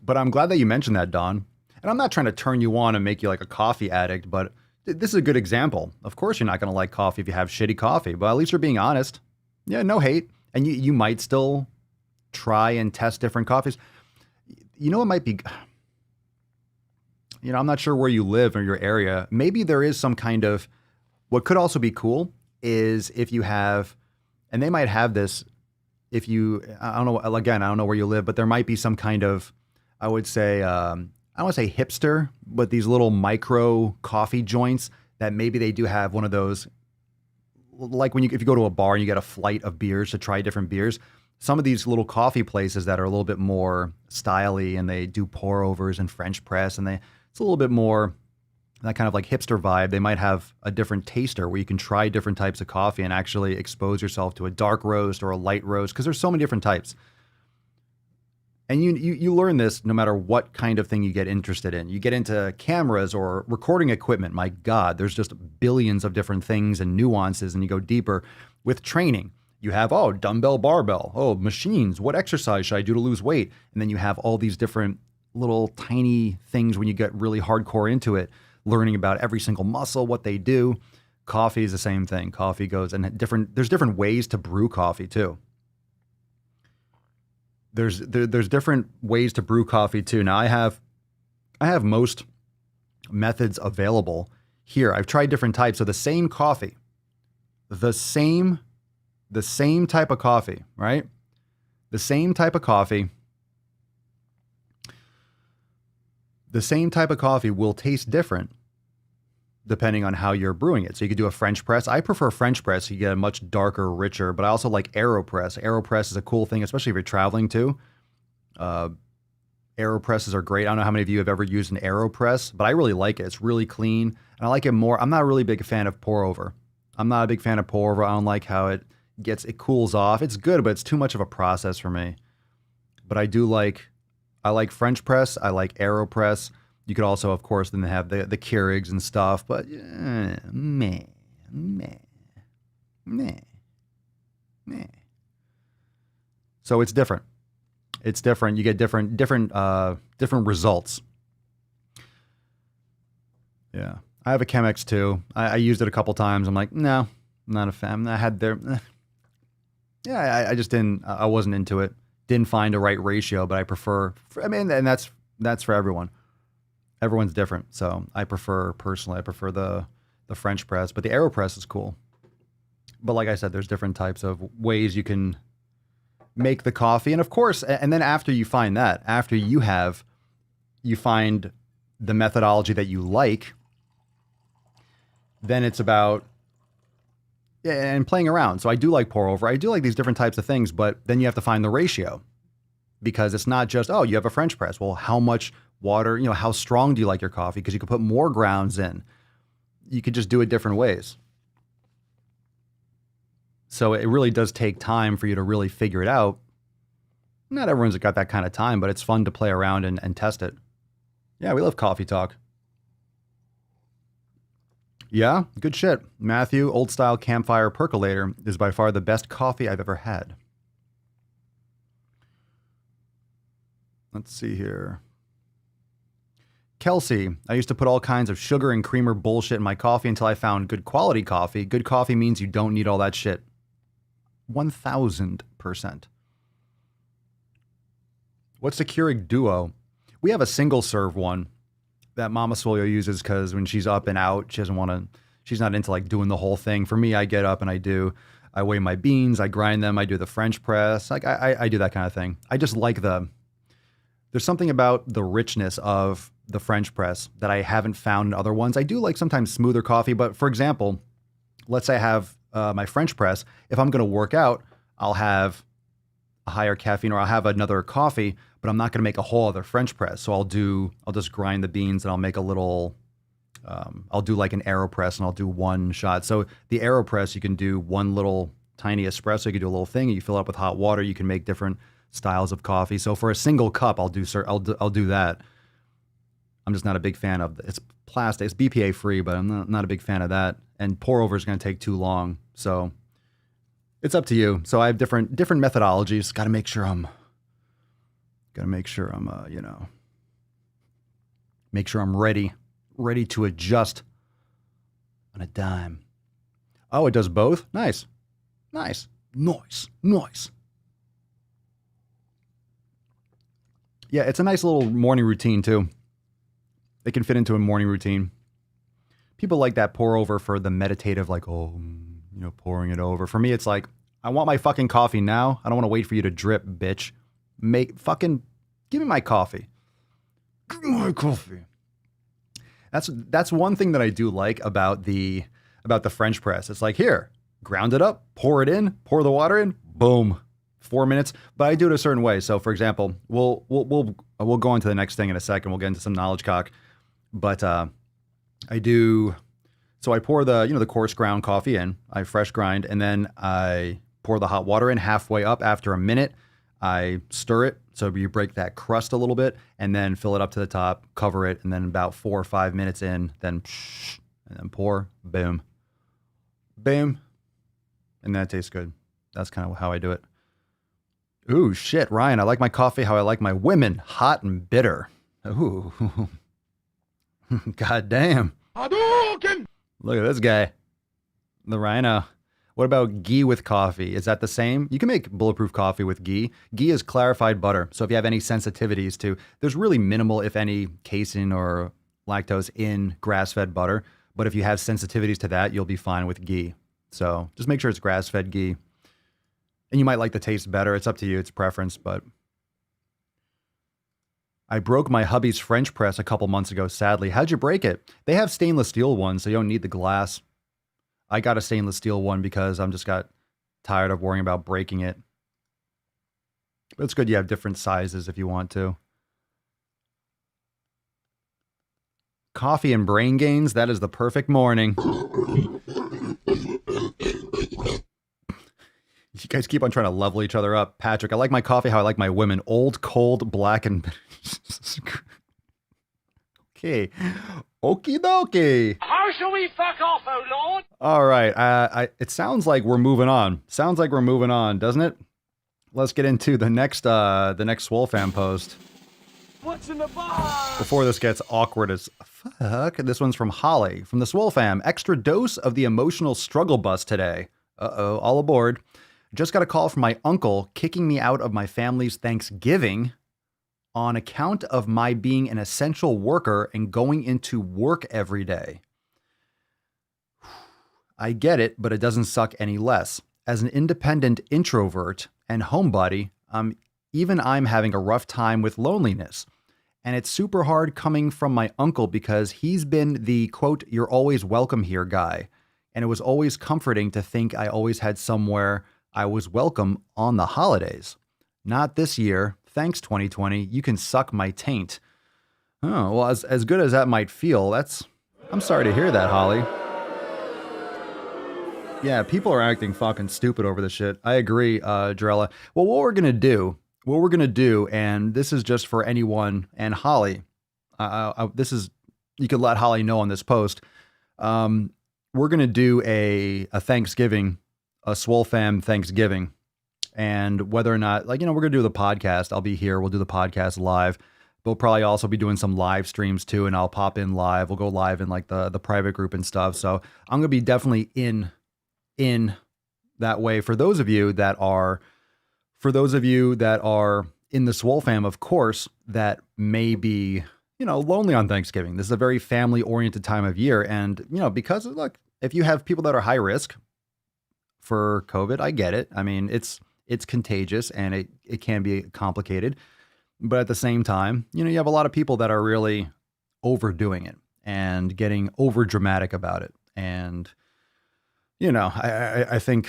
But I'm glad that you mentioned that, Don. And I'm not trying to turn you on and make you like a coffee addict, but this is a good example. Of course you're not going to like coffee if you have shitty coffee, but at least you're being honest. Yeah, no hate. And you might still try and test different coffees. You know, it might be, you know, I'm not sure where you live or your area. Maybe there is some kind of, what could also be cool is if you have, and they might have this, if you, I don't know, again, I don't know where you live, but there might be some kind of, I would say, I don't want to say hipster, but these little micro coffee joints that maybe they do have one of those, like if you go to a bar and you get a flight of beers to try different beers, some of these little coffee places that are a little bit more styly and they do pour overs and French press and it's a little bit more that kind of like hipster vibe. They might have a different taster where you can try different types of coffee and actually expose yourself to a dark roast or a light roast because there's so many different types. And you learn this no matter what kind of thing you get interested in. You get into cameras or recording equipment. My God, there's just billions of different things and nuances, and you go deeper with training. You have, dumbbell, barbell. Oh, machines. What exercise should I do to lose weight? And then you have all these different little tiny things when you get really hardcore into it, learning about every single muscle, what they do. Coffee is the same thing. Coffee goes and there's different ways to brew coffee too. There's different ways to brew coffee too. Now I have most methods available here. I've tried different types. So the same coffee, the same type of coffee, right? The same type of coffee will taste different depending on how you're brewing it. So you could do a French press. I prefer French press. You get a much darker, richer, but I also like AeroPress. AeroPress is a cool thing, especially if you're traveling too. AeroPresses are great. I don't know how many of you have ever used an AeroPress, but I really like it. It's really clean, and I like it more. I'm not a really big fan of pour over. I don't like how it cools off. It's good, but it's too much of a process for me. But I like French press. I like AeroPress. You could also, of course, then have the Keurigs and stuff, but meh. So it's different. It's different. You get different results. Yeah, I have a Chemex too. I used it a couple times. I'm like, no, I'm not a fan. I had I just didn't. I wasn't into it. Didn't find a right ratio, but I prefer. And that's for everyone. Everyone's different. So I prefer the French press, but the AeroPress is cool. But like I said, there's different types of ways you can make the coffee. And of course, and then after you find that, after you find the methodology that you like, then it's about and playing around. So I do like pour over. I do like these different types of things, but then you have to find the ratio, because it's not just, you have a French press. Well, how much water, how strong do you like your coffee? Because you could put more grounds in. You could just do it different ways. So it really does take time for you to really figure it out. Not everyone's got that kind of time, but it's fun to play around and test it. Yeah, we love coffee talk. Yeah, good shit. Matthew, old style campfire percolator is by far the best coffee I've ever had. Let's see here. Kelsey, I used to put all kinds of sugar and creamer bullshit in my coffee until I found good quality coffee. Good coffee means you don't need all that shit. 1000%. What's the Keurig Duo? We have a single serve one that Mama Swolio uses because when she's up and out, she's not into like doing the whole thing. For me, I get up and I weigh my beans, I grind them, I do the French press. Like I do that kind of thing. I just like there's something about the richness of the French press that I haven't found in other ones. I do like sometimes smoother coffee, but for example, let's say I have my French press. If I'm going to work out, I'll have a higher caffeine or I'll have another coffee, but I'm not going to make a whole other French press. So I'll just grind the beans and I'll make a little, I'll do like an AeroPress and I'll do one shot. So the AeroPress, you can do one little tiny espresso. You can do a little thing and you fill it up with hot water. You can make different styles of coffee. So for a single cup, I'll do that. I'm just not a big fan of it's plastic. It's BPA free, but I'm not a big fan of that. And pour over is going to take too long. So it's up to you. So I have different methodologies. Got to make sure I'm make sure I'm ready to adjust on a dime. Oh, it does both? Nice. Yeah, it's a nice little morning routine too. It can fit into a morning routine. People like that pour over for the meditative, like, pouring it over. For me, it's like, I want my fucking coffee now. I don't want to wait for you to drip, bitch. Give me my coffee. Give me my coffee. That's one thing that I do like about the French press. It's like, here, ground it up, pour it in, pour the water in, boom, 4 minutes. But I do it a certain way. So, for example, we'll go on to the next thing in a second. We'll get into some knowledge cock. But I pour the coarse ground coffee in. I fresh grind, and then I pour the hot water in halfway up. After a minute, I stir it so you break that crust a little bit, and then fill it up to the top, cover it, and then about 4 or 5 minutes in, then and then pour, boom, boom, and that tastes good. That's kind of how I do it. Ooh, shit, Ryan, I like my coffee how I like my women, hot and bitter. Ooh, god damn. Hadouken! Look at this guy, the rhino. What about ghee with coffee? Is that the same? You can make bulletproof coffee with ghee. Ghee is clarified butter. So if you have any sensitivities to, there's really minimal, if any, casein or lactose in grass-fed butter. But if you have sensitivities to that, you'll be fine with ghee. So just make sure it's grass-fed ghee. And you might like the taste better. It's up to you. It's preference, but I broke my hubby's French press a couple months ago, sadly. How'd you break it? They have stainless steel ones, so you don't need the glass. I got a stainless steel one because I'm just got tired of worrying about breaking it. But it's good you have different sizes if you want to. Coffee and brain gains, that is the perfect morning. You guys keep on trying to level each other up. Patrick, I like my coffee how I like my women. Old, cold, black, and... Okay. Okie dokie. How shall we fuck off, oh lord? All right. It sounds like we're moving on. Sounds like we're moving on, doesn't it? Let's get into the next Swole fan post. What's in the box? Before this gets awkward as fuck, this one's from Holly from the Swole fam. Extra dose of the emotional struggle bus today. Uh-oh, all aboard. Just got a call from my uncle kicking me out of my family's Thanksgiving on account of my being an essential worker and going into work every day. I get it, but it doesn't suck any less. As an independent introvert and homebody, I'm having a rough time with loneliness. And it's super hard coming from my uncle because he's been the, quote, "you're always welcome here" guy. And it was always comforting to think I always had somewhere I was welcome on the holidays. Not this year. Thanks, 2020. You can suck my taint. Oh, well, as good as that might feel, I'm sorry to hear that, Holly. Yeah, people are acting fucking stupid over this shit. I agree, Drella. Well, what we're going to do, and this is just for anyone, and Holly, you could let Holly know on this post. We're going to do a Thanksgiving, a Swole fam Thanksgiving. And whether or not, we're going to do the podcast. I'll be here. We'll do the podcast live. We'll probably also be doing some live streams too. And I'll pop in live. We'll go live in the private group and stuff. So I'm going to be definitely in that way. For those of you that are in the Swole fam, of course, that may be, lonely on Thanksgiving. This is a very family oriented time of year. And, because look, if you have people that are high risk for COVID, I get it. I mean, it's contagious and it can be complicated, but at the same time, you have a lot of people that are really overdoing it and getting over dramatic about it. And, I think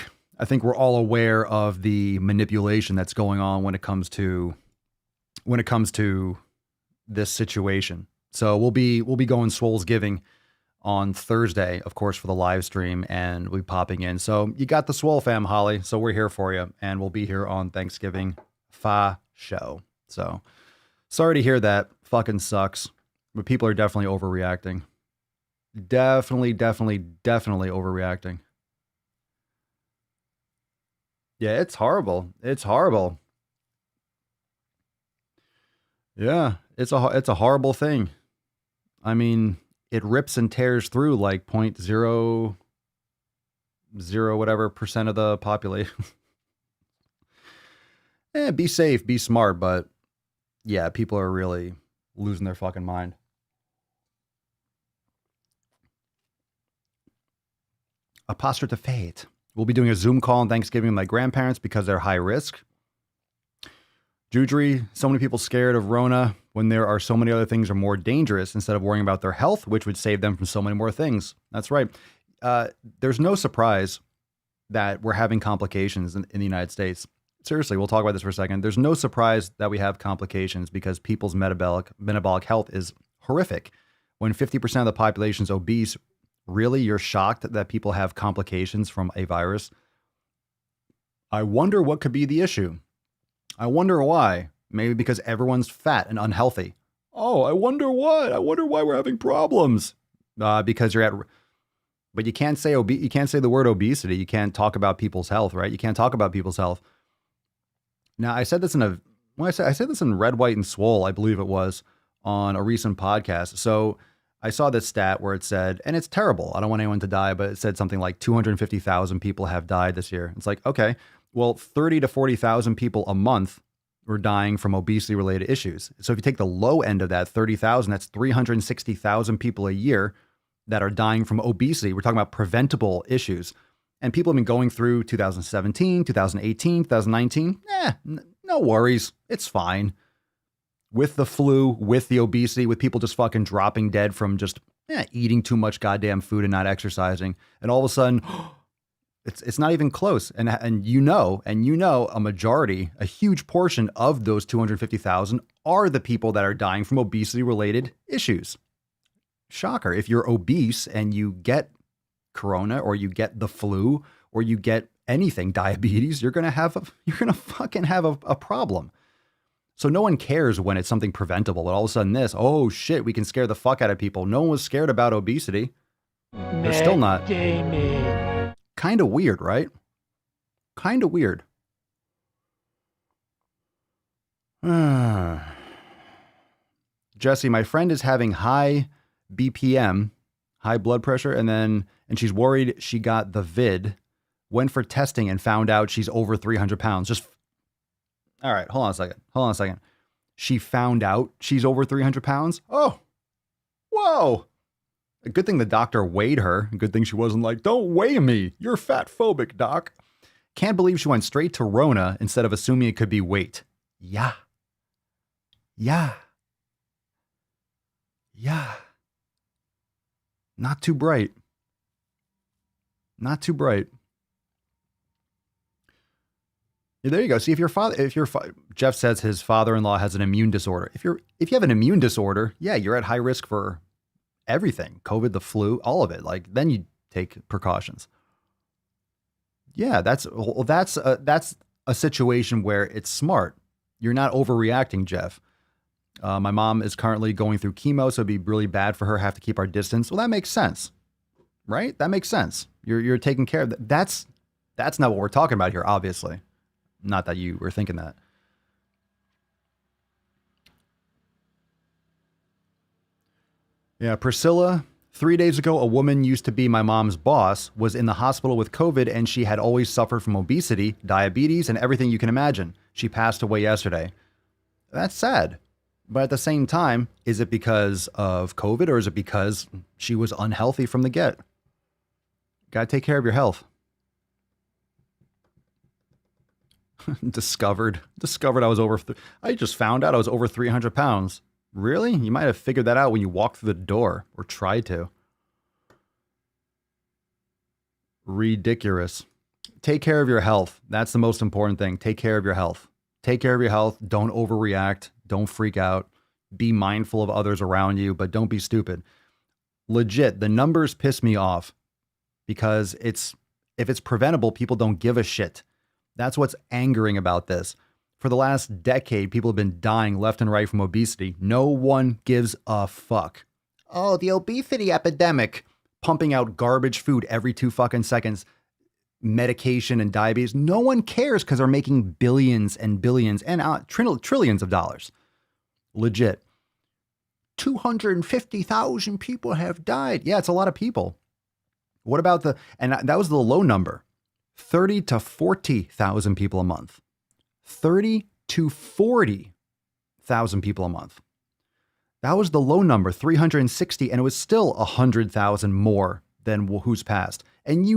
we're all aware of the manipulation that's going on when it comes to this situation. So we'll be going Swole's Giving on Thursday, of course, for the live stream, and we'll be popping in. So you got the Swole fam, Holly. So we're here for you, and we'll be here on Thanksgiving show. So sorry to hear that. Fucking sucks. But people are definitely overreacting. Definitely overreacting. Yeah, it's horrible. It's horrible. Yeah, it's a horrible thing. I mean, it rips and tears through like 0.00 whatever % of the population. Be safe, be smart, but yeah, people are really losing their fucking mind. Apostrophe to fate. We'll be doing a Zoom call on Thanksgiving with my grandparents because they're high risk. Judery, so many people scared of Rona when there are so many other things are more dangerous instead of worrying about their health, which would save them from so many more things. That's right. There's no surprise that we're having complications in the United States. Seriously, we'll talk about this for a second. There's no surprise that we have complications because people's metabolic health is horrific. When 50% of the population is obese, really, you're shocked that people have complications from a virus? I wonder what could be the issue. I wonder why. Maybe because everyone's fat and unhealthy. Oh, I wonder what? I wonder why we're having problems. Because you're at, but you can't say you can't say the word obesity. You can't talk about people's health, right? You can't talk about people's health. Now, I said this I said this in Red, White, and Swole, I believe it was, on a recent podcast. So I saw this stat where it said, and it's terrible, I don't want anyone to die, but it said something like 250,000 people have died this year. It's like, okay, well, 30 to 40,000 people a month were dying from obesity-related issues. So if you take the low end of that, 30,000, that's 360,000 people a year that are dying from obesity. We're talking about preventable issues. And people have been going through 2017, 2018, 2019. No worries. It's fine. With the flu, with the obesity, with people just fucking dropping dead from just eating too much goddamn food and not exercising. And all of a sudden, it's not even close. And you know, a majority, a huge portion of those 250,000 are the people that are dying from obesity-related issues. Shocker. If you're obese and you get corona or you get the flu or you get anything, diabetes, you're going to fucking have a problem. So no one cares when it's something preventable, but all of a sudden this, oh shit, we can scare the fuck out of people. No one was scared about obesity. They're still not. Kind of weird, right? Kind of weird. Jesse, my friend is having high BPM, high blood pressure, and she's worried she got the vid, went for testing and found out she's over 300 pounds. All right, hold on a second. She found out she's over 300 pounds? Oh, whoa. A good thing the doctor weighed her. A good thing she wasn't like, don't weigh me. You're fat phobic, doc. Can't believe she went straight to Rona instead of assuming it could be weight. Yeah. Not too bright. There you go. See, Jeff says his father-in-law has an immune disorder. If you have an immune disorder, yeah, you're at high risk for everything, COVID, the flu, all of it. Like, then you take precautions. Yeah, that's a situation where it's smart. You're not overreacting, Jeff. My mom is currently going through chemo, so it'd be really bad for her to have to keep our distance. Well, that makes sense, right? That makes sense. You're taking care of that. That's not what we're talking about here, obviously. Not that you were thinking that. Yeah, Priscilla, 3 days ago, a woman used to be my mom's boss was in the hospital with COVID, and she had always suffered from obesity, diabetes, and everything you can imagine. She passed away yesterday. That's sad. But at the same time, is it because of COVID or is it because she was unhealthy from the get? Got to take care of your health. Discovered I just found out I was over 300 pounds. Really? You might have figured that out when you walked through the door or tried to. Ridiculous. Take care of your health. That's the most important thing. Take care of your health. Take care of your health. Don't overreact. Don't freak out. Be mindful of others around you, but don't be stupid. Legit, the numbers piss me off because if it's preventable, people don't give a shit. That's what's angering about this. For the last decade, people have been dying left and right from obesity. No one gives a fuck. Oh, the obesity epidemic. Pumping out garbage food every 2 fucking seconds. Medication and diabetes. No one cares because they're making billions and billions and trillions of dollars. Legit. 250,000 people have died. Yeah, it's a lot of people. What about and that was the low number. 30 to 40,000 people a month. 30 to 40,000 people a month. That was the low number, 360, and it was still 100,000 more than who's passed. And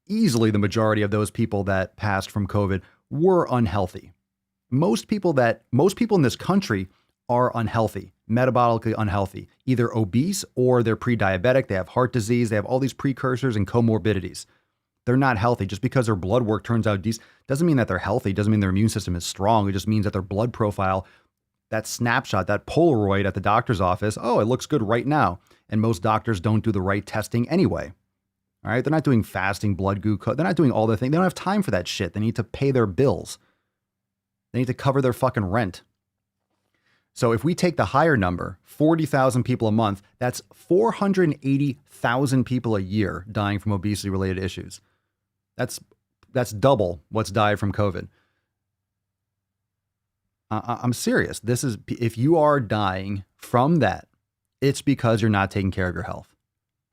easily the majority of those people that passed from COVID were unhealthy. Most people in this country are unhealthy, metabolically unhealthy, either obese or they're pre-diabetic, they have heart disease, they have all these precursors and comorbidities. They're not healthy. Just because their blood work turns out decent doesn't mean that they're healthy, doesn't mean their immune system is strong. It just means that their blood profile, that snapshot, that Polaroid at the doctor's office, oh, it looks good right now. And most doctors don't do the right testing anyway. All right, they're not doing fasting blood glucose. They're not doing all the things. They don't have time for that shit. They need to pay their bills. They need to cover their fucking rent. So if we take the higher number, 40,000 people a month, that's 480,000 people a year dying from obesity-related issues. That's double what's died from COVID. I'm serious. This is, if you are dying from that, it's because you're not taking care of your health,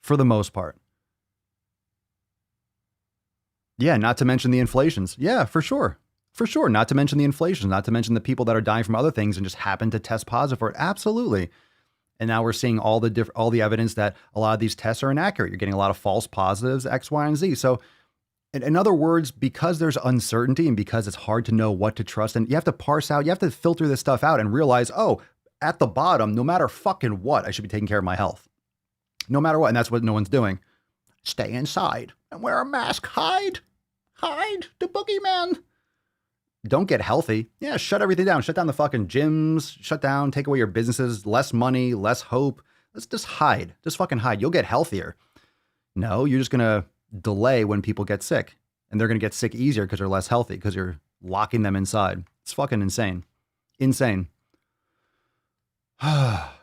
for the most part. Yeah, not to mention the inflations. Yeah, for sure. For sure. Not to mention the inflations, not to mention the people that are dying from other things and just happen to test positive for it. Absolutely. And now we're seeing all the evidence that a lot of these tests are inaccurate. You're getting a lot of false positives, X, Y, and Z. So in other words, because there's uncertainty and because it's hard to know what to trust, and you have to parse out, you have to filter this stuff out and realize, oh, at the bottom, no matter fucking what, I should be taking care of my health. No matter what. And that's what no one's doing. Stay inside and wear a mask. Hide the boogeyman. Don't get healthy. Yeah, shut everything down. Shut down the fucking gyms. Shut down, take away your businesses. Less money, less hope. Let's just hide. Just fucking hide. You'll get healthier. No, you're just going to delay when people get sick. And they're going to get sick easier because they're less healthy, because you're locking them inside. It's fucking insane. Insane.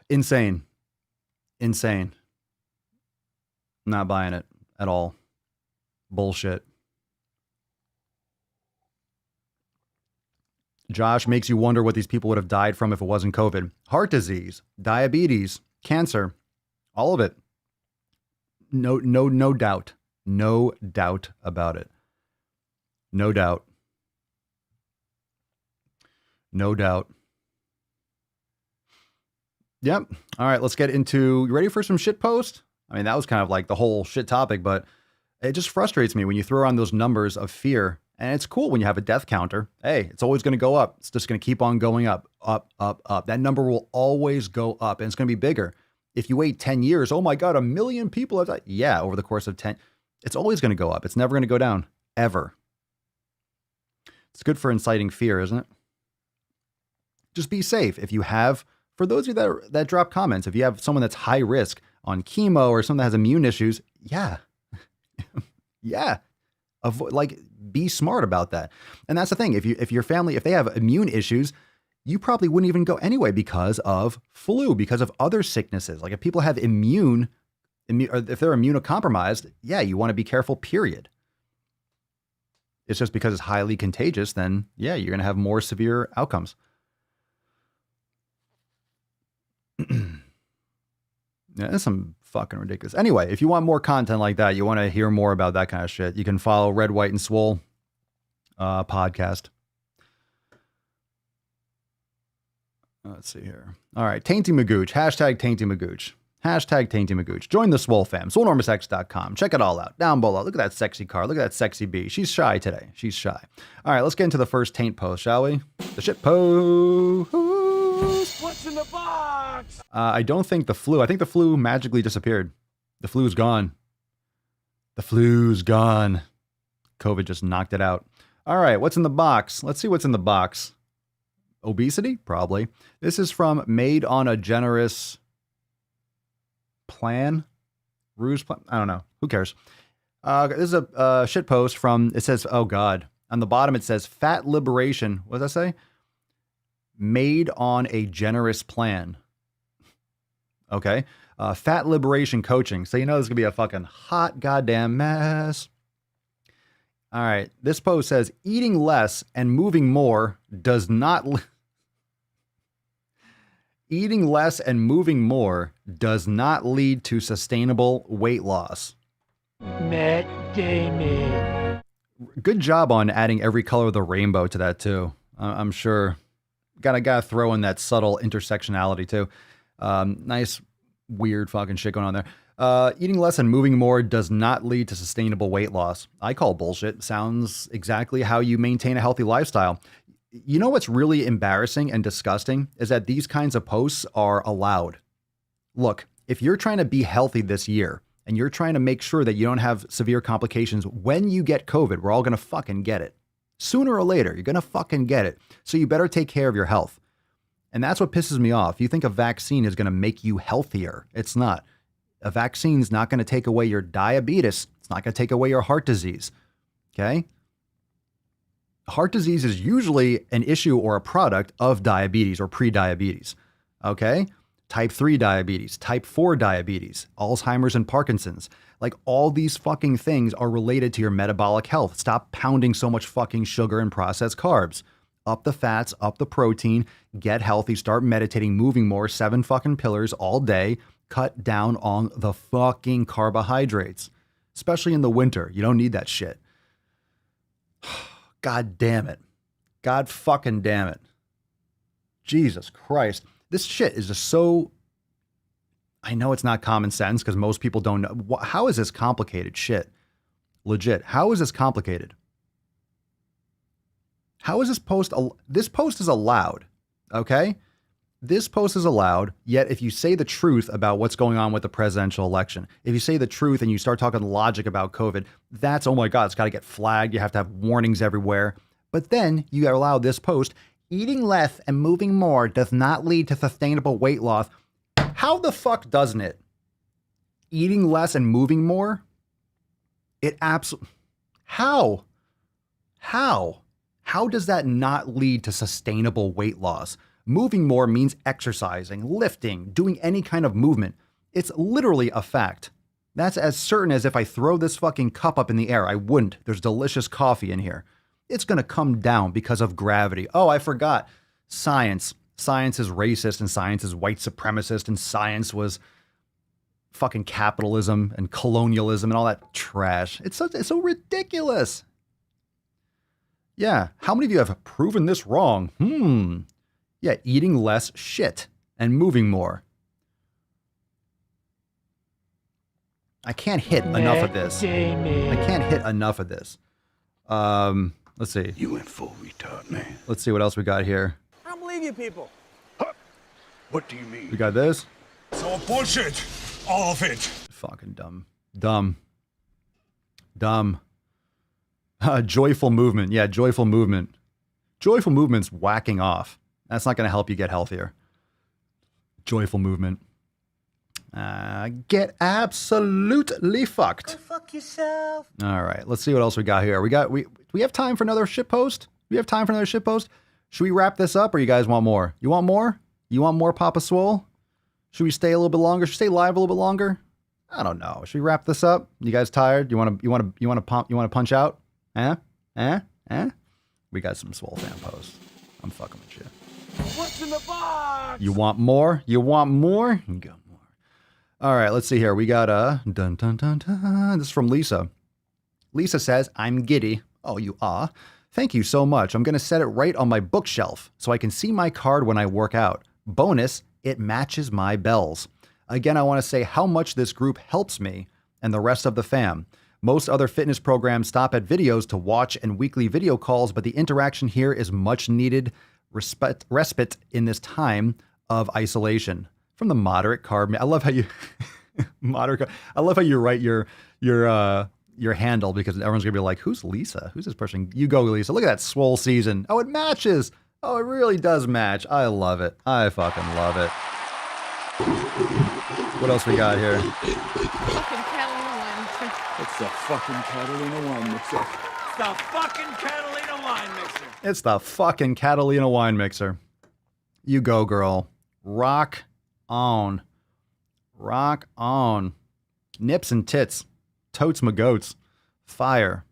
Insane. Insane. Not buying it at all. Bullshit. Josh makes you wonder what these people would have died from if it wasn't COVID. Heart disease, diabetes, cancer, all of it. No doubt. No doubt about it. No doubt. No doubt. Yep. All right, let's get into, you ready for some shitpost? I mean, that was kind of like the whole shit topic, but it just frustrates me when you throw on those numbers of fear. And it's cool when you have a death counter. Hey, it's always going to go up. It's just going to keep on going up, up, up, up. That number will always go up, and it's going to be bigger. If you wait 10 years, oh my God, 1 million people have died. Yeah, over the course of 10, it's always going to go up. It's never going to go down, ever. It's good for inciting fear, isn't it? Just be safe. If you have, for those of you that drop comments, if you have someone that's high risk on chemo or someone that has immune issues, yeah. Yeah. Be smart about that. And that's the thing. If your family, if they have immune issues, you probably wouldn't even go anyway because of flu, because of other sicknesses. Like if people have or if they're immunocompromised, yeah, you want to be careful, period. It's just because it's highly contagious, then yeah, you're going to have more severe outcomes. Yeah, that's some fucking ridiculous. Anyway, if you want more content like that, you want to hear more about that kind of shit, you can follow Red, White, and Swole podcast. Let's see here. All right, Tainty Magooch, hashtag Tainty Magooch. Hashtag Tainty Magooch. Join the Swole fam. Swolenormousx.com. Check it all out. Down below. Look at that sexy car. Look at that sexy bee. She's shy today. She's shy. All right, let's get into the first taint post, shall we? The shit post. What's in the box? I don't think the flu. I think the flu magically disappeared. The flu's gone. The flu's gone. COVID just knocked it out. All right, what's in the box? Let's see what's in the box. Obesity? Probably. This is from Made on a Generous Plan? Ruse Plan? I don't know. Who cares? This is a shit post from, it says, oh God. On the bottom it says, Fat Liberation. What does that say? Made on a Generous Plan. Okay. Fat Liberation Coaching. So you know this is going to be a fucking hot goddamn mess. All right. This post says, eating less and moving more does not... Eating less and moving more does not lead to sustainable weight loss. Matt Damon. Good job on adding every color of the rainbow to that too. I'm sure. Gotta throw in that subtle intersectionality too. Nice, weird fucking shit going on there. Eating less and moving more does not lead to sustainable weight loss. I call bullshit. Sounds exactly how you maintain a healthy lifestyle. You know what's really embarrassing and disgusting is that these kinds of posts are allowed. Look, if you're trying to be healthy this year and you're trying to make sure that you don't have severe complications when you get COVID, we're all going to fucking get it. Sooner or later, you're going to fucking get it. So you better take care of your health. And that's what pisses me off. You think a vaccine is going to make you healthier. It's not. A vaccine's not going to take away your diabetes. It's not going to take away your heart disease. Okay? Heart disease is usually an issue or a product of diabetes or pre-diabetes. Okay? Type 3 diabetes, type 4 diabetes, Alzheimer's and Parkinson's. Like all these fucking things are related to your metabolic health. Stop pounding so much fucking sugar and processed carbs. Up the fats, up the protein, get healthy, start meditating, moving more, 7 fucking pillars all day. Cut down on the fucking carbohydrates, especially in the winter. You don't need that shit. God damn it. God fucking damn it. Jesus Christ. This shit is just so, I know it's not common sense because most people don't know. How is this complicated shit? Legit. How is this complicated? How is this post? This post is allowed. Okay? This post is allowed, yet if you say the truth about what's going on with the presidential election, if you say the truth and you start talking logic about COVID, that's, oh my God, it's got to get flagged. You have to have warnings everywhere. But then you allow this post, eating less and moving more does not lead to sustainable weight loss. How the fuck doesn't it? Eating less and moving more? It absolutely... How? How does that not lead to sustainable weight loss? Moving more means exercising, lifting, doing any kind of movement. It's literally a fact. That's as certain as if I throw this fucking cup up in the air. I wouldn't. There's delicious coffee in here. It's going to come down because of gravity. Oh, I forgot. Science. Science is racist and science is white supremacist and science was fucking capitalism and colonialism and all that trash. It's so ridiculous. Yeah. How many of you have proven this wrong? Yeah, eating less shit and moving more. I can't hit enough of this. I can't hit enough of this. Let's see. You went full retard, man. Let's see what else we got here. I don't believe you people. What do you mean? We got this. It's all bullshit. All of it. Fucking dumb. Joyful movement. Yeah, joyful movement. Joyful movement's whacking off. That's not going to help you get healthier. Joyful movement. Get absolutely fucked. Go fuck yourself. All right, let's see what else we got here. We have time for another shitpost? We have time for another shitpost? Should we wrap this up or you guys want more? You want more? You want more Papa Swole? Should we stay a little bit longer? Should we stay live a little bit longer? I don't know. Should we wrap this up? You guys tired? You want to punch out? We got some Swole fan posts. I'm fucking with you. What's in the box? You want more? You want more? You got more. All right, let's see here. We got dun dun dun dun. This is from Lisa. Lisa says, "I'm giddy." Oh, you are. Thank you so much. I'm going to set it right on my bookshelf so I can see my card when I work out. Bonus, it matches my bells. Again, I want to say how much this group helps me and the rest of the fam. Most other fitness programs stop at videos to watch and weekly video calls, but the interaction here is much needed respite in this time of isolation. From the moderate carb. I love how you moderate. I love how you write your handle because everyone's gonna be like, "Who's Lisa? Who's this person?" You go, Lisa. Look at that Swole season. Oh, it matches. Oh, it really does match. I love it. I fucking love it. What else we got here? Fucking Catalina wine. It's the fucking Catalina wine mixer. It's the fucking Catalina wine mixer. It's the fucking Catalina wine mixer. You go, girl. Rock on. Rock on. Nips and tits. Totes my goats. Fire.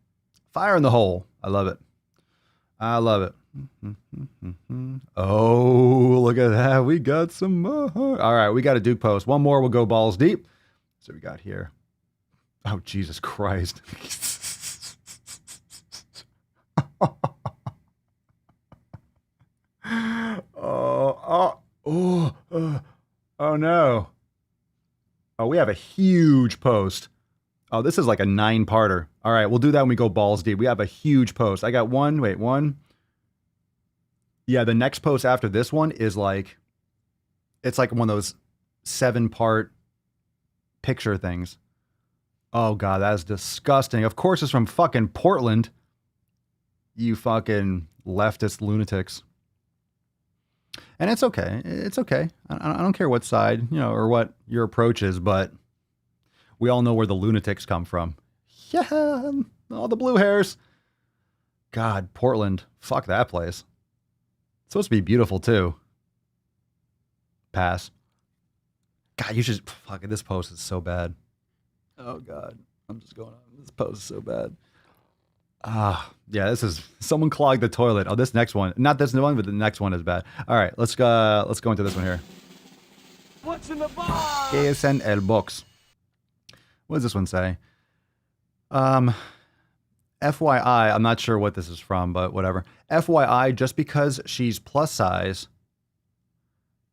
Fire in the hole. I love it. I love it. Oh, look at that. We got some more. All right, we got a dook-post. One more, we'll go balls deep. So we got here. Oh, Jesus Christ. Oh no. Oh, we have a huge post. Oh, this is like a 9-parter. All right, we'll do that when we go balls deep. We have a huge post. I got one. Wait, one. Yeah, the next post after this one is like, it's like one of those 7-part picture things. Oh God, that is disgusting. Of course it's from fucking Portland. You fucking leftist lunatics. And it's okay. It's okay. I don't care what side, or what your approach is, but we all know where the lunatics come from. Yeah, all the blue hairs. God, Portland. Fuck that place. It's supposed to be beautiful too. Pass. God, you should. Fuck it. This post is so bad. Oh God, I'm just going on. This post is so bad. Yeah. This is someone clogged the toilet. Oh, this next one. Not this one, but the next one is bad. All right, let's go into this one here. What's in the box? ¿Qué es en el box? What does this one say? FYI, I'm not sure what this is from, but whatever. FYI, just because she's plus size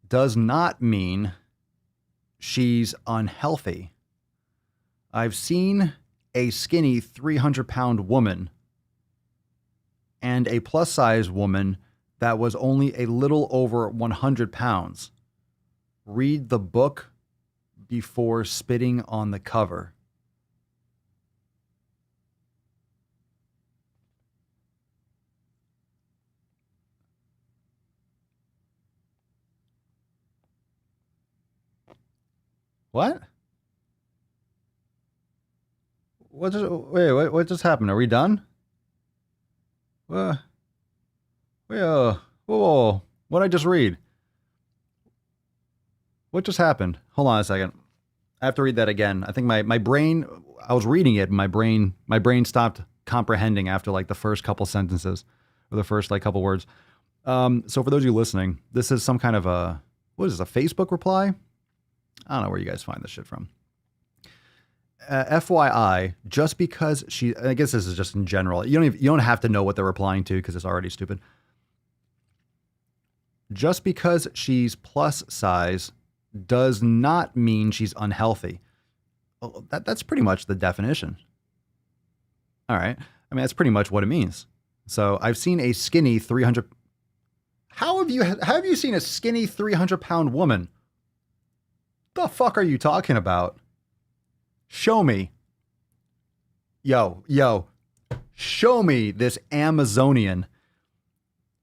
does not mean she's unhealthy. I've seen a skinny 300-pound woman and a plus size woman that was only a little over 100 pounds. Read the book before spitting on the cover. What? What just happened? Are we done? Whoa. What did I just read? What just happened? Hold on a second. I have to read that again. I think my brain, I was reading it, and my brain stopped comprehending after like the first couple sentences or the first like couple words. So for those of you listening, this is some kind of what is this, a Facebook reply? I don't know where you guys find this shit from. FYI, just because I guess this is just in general. You don't have to know what they're replying to because it's already stupid. Just because she's plus size does not mean she's unhealthy. Well, that's pretty much the definition. All right. I mean, that's pretty much what it means. So I've seen a skinny 300. How have you seen a skinny 300-pound woman? The fuck are you talking about? Show me. Yo, show me this Amazonian.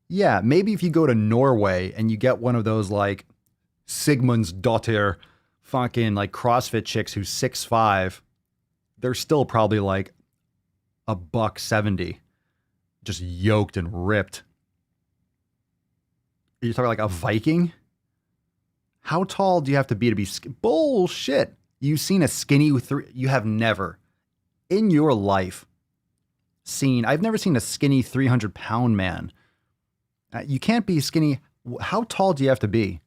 Yeah, maybe if you go to Norway and you get one of those like Sigmund's daughter fucking like CrossFit chicks who's 6'5", they're still probably like $170, just yoked and ripped. Are you talking like a Viking? How tall do you have to be bullshit? You've seen a skinny you have never in your life I've never seen a skinny 300-pound man. You can't be skinny. How tall do you have to be?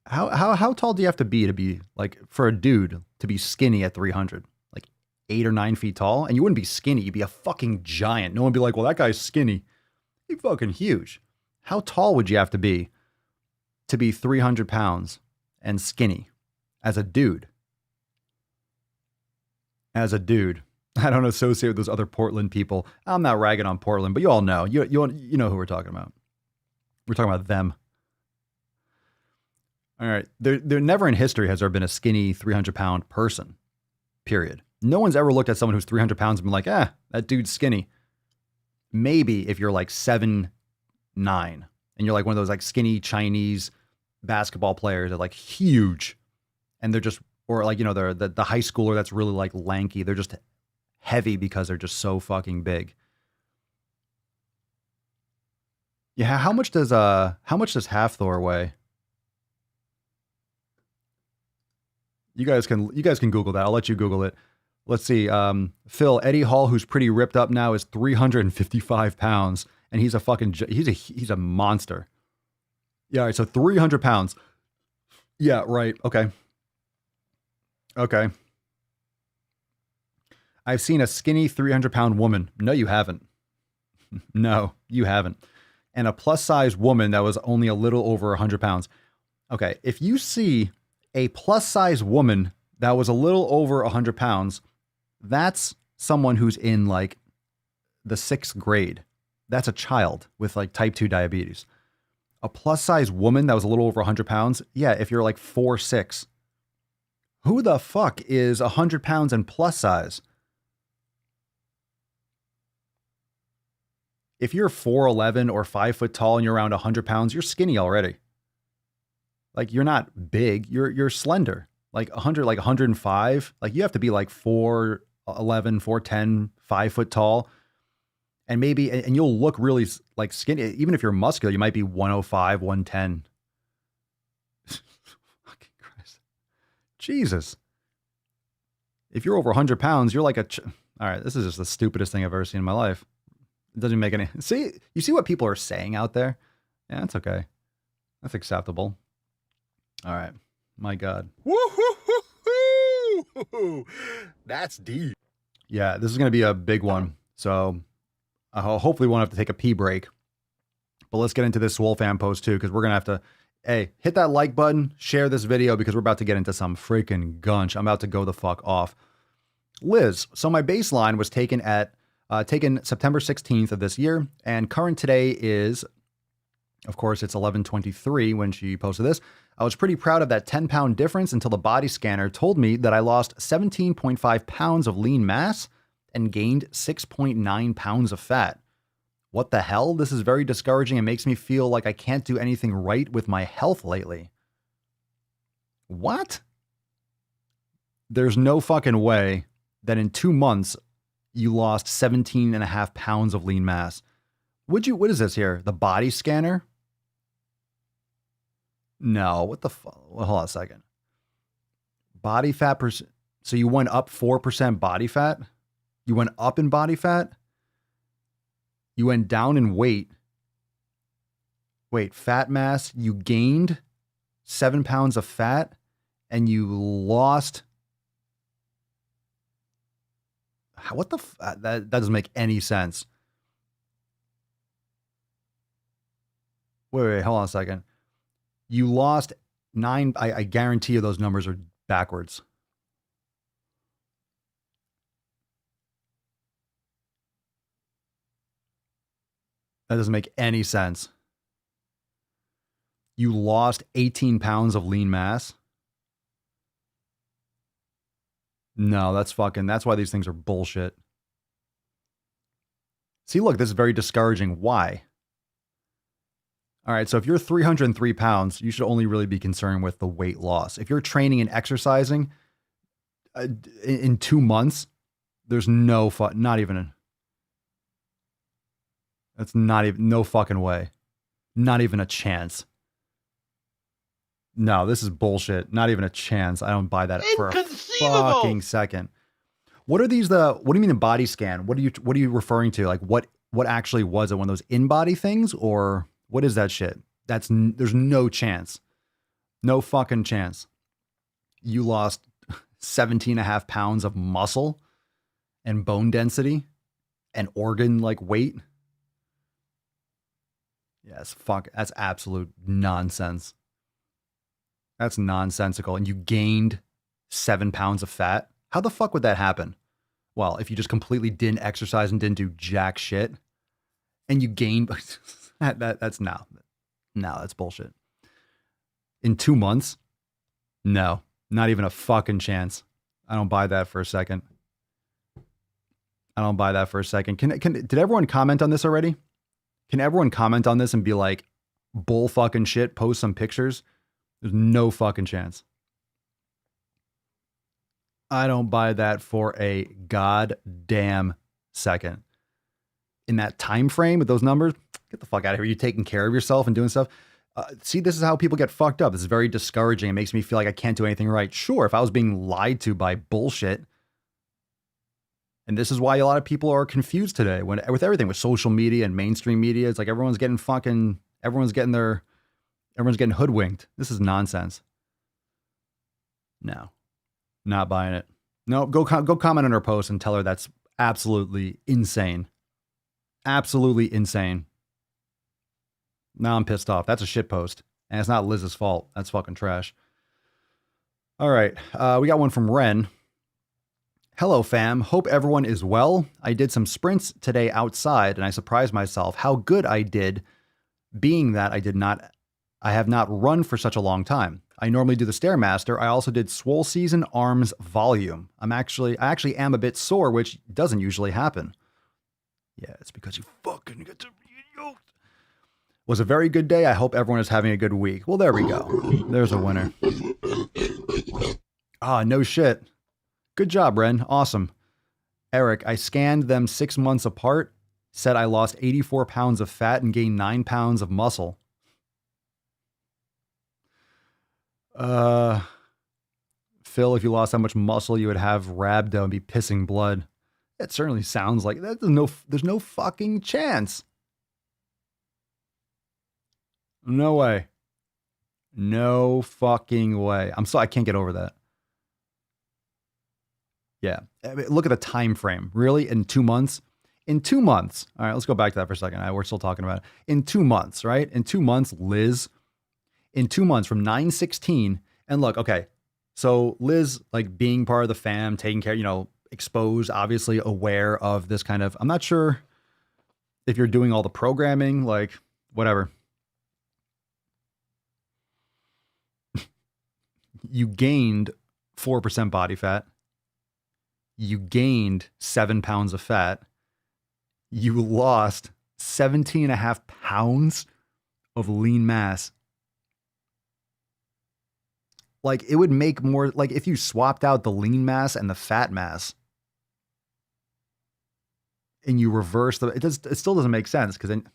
How tall do you have to be like for a dude to be skinny at 300? Like 8 or 9 feet tall? And you wouldn't be skinny. You'd be a fucking giant. No one would be like, well, that guy's skinny. He's fucking huge. How tall would you have to be 300 pounds and skinny as a dude? As a dude. I don't associate with those other Portland people. I'm not ragging on Portland, but you all know. You know who we're talking about. We're talking about them. All right. There never in history has there been a skinny 300-pound person, period. No one's ever looked at someone who's 300 pounds and been like, that dude's skinny. Maybe if you're like 7'9", and you're like one of those like skinny Chinese basketball players that are like huge, and they're just, or like, they're the high schooler that's really like lanky. They're just heavy because they're just so fucking big. Yeah, how much does Half Thor weigh? You guys can Google that. I'll let you Google it. Let's see. Phil, Eddie Hall, who's pretty ripped up now, is 355 pounds, and he's a monster. Yeah, all right, so 300 pounds. Yeah, right. Okay. I've seen a skinny 300-pound woman. No, you haven't. No, you haven't. And a plus-size woman that was only a little over 100 pounds. Okay, if you see a plus-size woman that was a little over 100 pounds, that's someone who's in like the 6th grade. That's a child with like type 2 diabetes. A plus-size woman that was a little over 100 pounds, yeah, if you're like 4'6", who the fuck is 100 pounds and plus size? If you're 4'11" or 5 foot tall and you're around 100 pounds, you're skinny already. Like you're not big, you're slender. Like 100, like 105, like you have to be like 4'11", 4'10", 5 foot tall. And maybe, and you'll look really like skinny. Even if you're muscular, you might be 105, 110. Fucking Christ. Jesus. If you're over 100 pounds, you're like all right, this is just the stupidest thing I've ever seen in my life. It doesn't make any, you see what people are saying out there? Yeah, that's okay. That's acceptable. All right. My God. Woo-hoo-hoo-hoo! That's deep. Yeah, this is going to be a big one. So hopefully we won't have to take a pee break. But let's get into this Swole fan post too, because we're going to have to, hey, hit that like button, share this video, because we're about to get into some freaking gunch. I'm about to go the fuck off. Liz, so my baseline was taken September 16th of this year, and current today is, of course, it's 11:23 when she posted this. I was pretty proud of that 10-pound difference until the body scanner told me that I lost 17.5 pounds of lean mass and gained 6.9 pounds of fat. What the hell? This is very discouraging and makes me feel like I can't do anything right with my health lately. What? There's no fucking way that in 2 months you lost 17.5 pounds of lean mass. What is this here? The body scanner? No, what the fuck? Well, hold on a second. Body fat percent. So you went up 4% body fat? You went up in body fat? You went down in weight. Wait, fat mass, you gained 7 pounds of fat and you lost. What the that doesn't make any sense. Wait, hold on a second. You lost 9. I guarantee you those numbers are backwards. That doesn't make any sense. You lost 18 pounds of lean mass. No, that's why these things are bullshit. See, look, this is very discouraging. Why? All right, so if you're 303 pounds, you should only really be concerned with the weight loss. If you're training and exercising in 2 months, there's no fucking way. Not even a chance. No, this is bullshit. Not even a chance. I don't buy that for a fucking second. What are these? What do you mean a body scan? What are you referring to? Like what actually was it? One of those in-body things, or what is that shit? There's no chance. No fucking chance. You lost 17.5 pounds of muscle and bone density and organ like weight. Yes, that's absolute nonsense. That's nonsensical. And you gained 7 pounds of fat. How the fuck would that happen? Well, if you just completely didn't exercise and didn't do jack shit and you gained, that's bullshit. In 2 months? No, not even a fucking chance. I don't buy that for a second. Did everyone comment on this already? Can everyone comment on this and be like, bull fucking shit, post some pictures? There's no fucking chance. I don't buy that for a goddamn second. In that time frame with those numbers, get the fuck out of here. You're taking care of yourself and doing stuff. See, this is how people get fucked up. This is very discouraging. It makes me feel like I can't do anything right. Sure, if I was being lied to by bullshit, and this is why a lot of people are confused today with everything, with social media and mainstream media. It's like everyone's getting hoodwinked. This is nonsense. No, not buying it. No, go comment on her post and tell her that's absolutely insane. Absolutely insane. Now I'm pissed off. That's a shit post. And it's not Liz's fault. That's fucking trash. All right. We got one from Ren. Hello, fam. Hope everyone is well. I did some sprints today outside and I surprised myself how good I did, being that I have not run for such a long time. I normally do the Stairmaster. I also did Swole Season Arms Volume. I actually am a bit sore, which doesn't usually happen. Yeah, it's because you fucking get to be yoked. Was a very good day. I hope everyone is having a good week. Well, there we go. There's a winner. Ah, no shit. Good job, Ren. Awesome. Eric, I scanned them 6 months apart. said I lost 84 pounds of fat and gained 9 pounds of muscle. Phil, if you lost that much muscle, you would have rhabdo and be pissing blood. It certainly sounds like that. There's no fucking chance. No way. No fucking way. I can't get over that. Yeah. I mean, look at the time frame. Really? In 2 months? In 2 months. All right, let's go back to that for a second. We're still talking about it. In 2 months, right? In 2 months, Liz, in 2 months from 9/16, and look, okay, so Liz, like being part of the fam, taking care, exposed, obviously aware of this kind of, I'm not sure if you're doing all the programming, like whatever. You gained 4% body fat. You gained 7 pounds of fat. You lost 17.5 pounds of lean mass. Like, it would make more, like, if you swapped out the lean mass and the fat mass and you reverse it still doesn't make sense, because then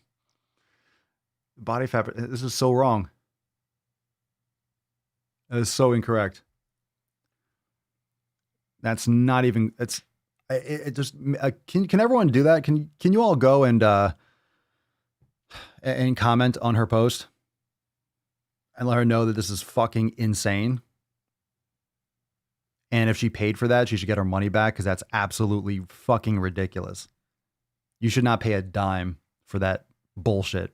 body fat, this is so wrong. That is so incorrect. That's not even, it just, can everyone do that? Can you all go and comment on her post and let her know that this is fucking insane? And if she paid for that, she should get her money back, because that's absolutely fucking ridiculous. You should not pay a dime for that bullshit.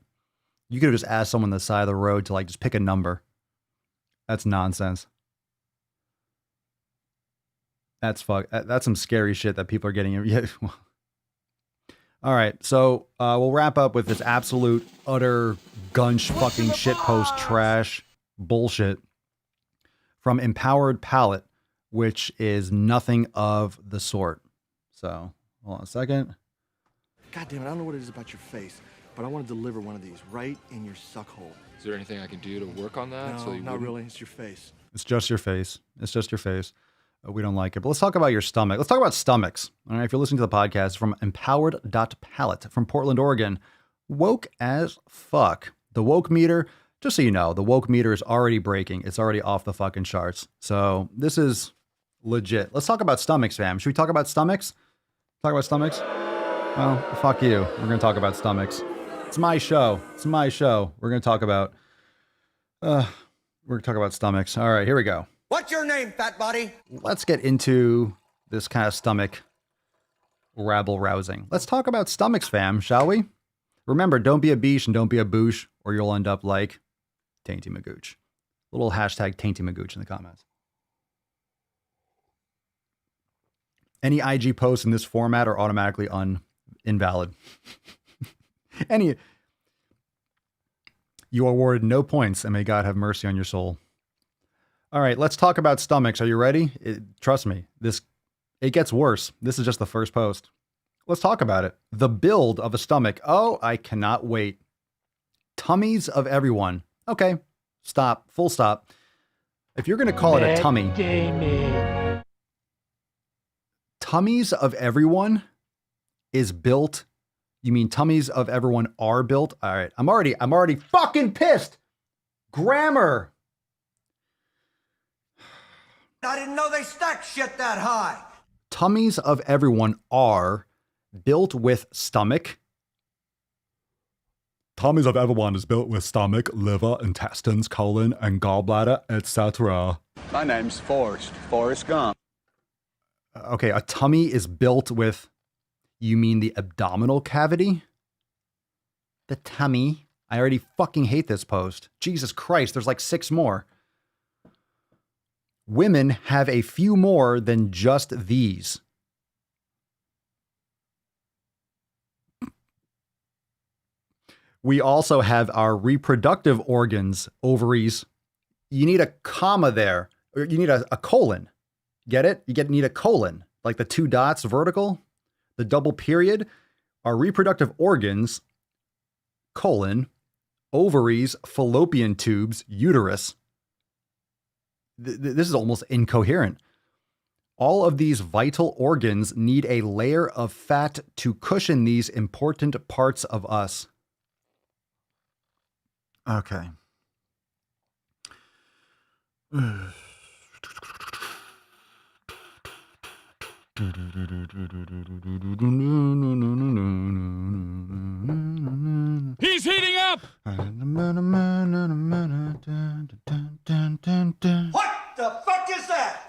You could have just asked someone on the side of the road to, like, just pick a number. That's nonsense. That's some scary shit that people are getting. Yeah. All right, so we'll wrap up with this absolute, utter gunch fucking shitpost trash bullshit from Empowered Palette, which is nothing of the sort. So, hold on a second. God damn it, I don't know what it is about your face, but I want to deliver one of these right in your suck hole. Is there anything I can do to work on that? No, not really. It's your face. It's just your face. It's just your face. We don't like it. But let's talk about your stomach. Let's talk about stomachs. All right. If you're listening to the podcast, from empowered.palette from Portland, Oregon. Woke as fuck. The woke meter, just so you know, the woke meter is already breaking. It's already off the fucking charts. So this is legit. Let's talk about stomachs, fam. Should we talk about stomachs? Talk about stomachs? Well, fuck you. We're going to talk about stomachs. It's my show. It's my show. We're going to talk about stomachs. All right, here we go. What's your name, fat body? Let's get into this kind of stomach rabble rousing. Let's talk about stomachs, fam, shall we? Remember, don't be a beesh and don't be a boosh, or you'll end up like Tainty Magooch. Little hashtag Tainty Magooch in the comments. Any IG posts in this format are automatically invalid. You are awarded no points, and may God have mercy on your soul. All right, let's talk about stomachs. Are you ready? Trust me, it gets worse. This is just the first post. Let's talk about it. The build of a stomach. Oh, I cannot wait. Tummies of everyone. Okay, stop. Full stop. If you're going to call it a tummy. Tummies of everyone is built. You mean tummies of everyone are built? All right, I'm already fucking pissed. Grammar. I didn't know they stacked shit that high. Tummies of everyone are built with stomach. Tummies of everyone is built with stomach, liver, intestines, colon, and gallbladder, etc. My name's Forrest Gump. Okay, a tummy is built with, you mean the abdominal cavity? The tummy. I already fucking hate this post. Jesus Christ, there's like 6 more. Women have a few more than just these. We also have our reproductive organs, ovaries. You need a comma there, or you need a colon. Get it? Need a colon, like the 2 dots vertical, the double period. Our reproductive organs, colon, ovaries, fallopian tubes, uterus. This is almost incoherent. All of these vital organs need a layer of fat to cushion these important parts of us. Okay. He's heating up! What the fuck is that?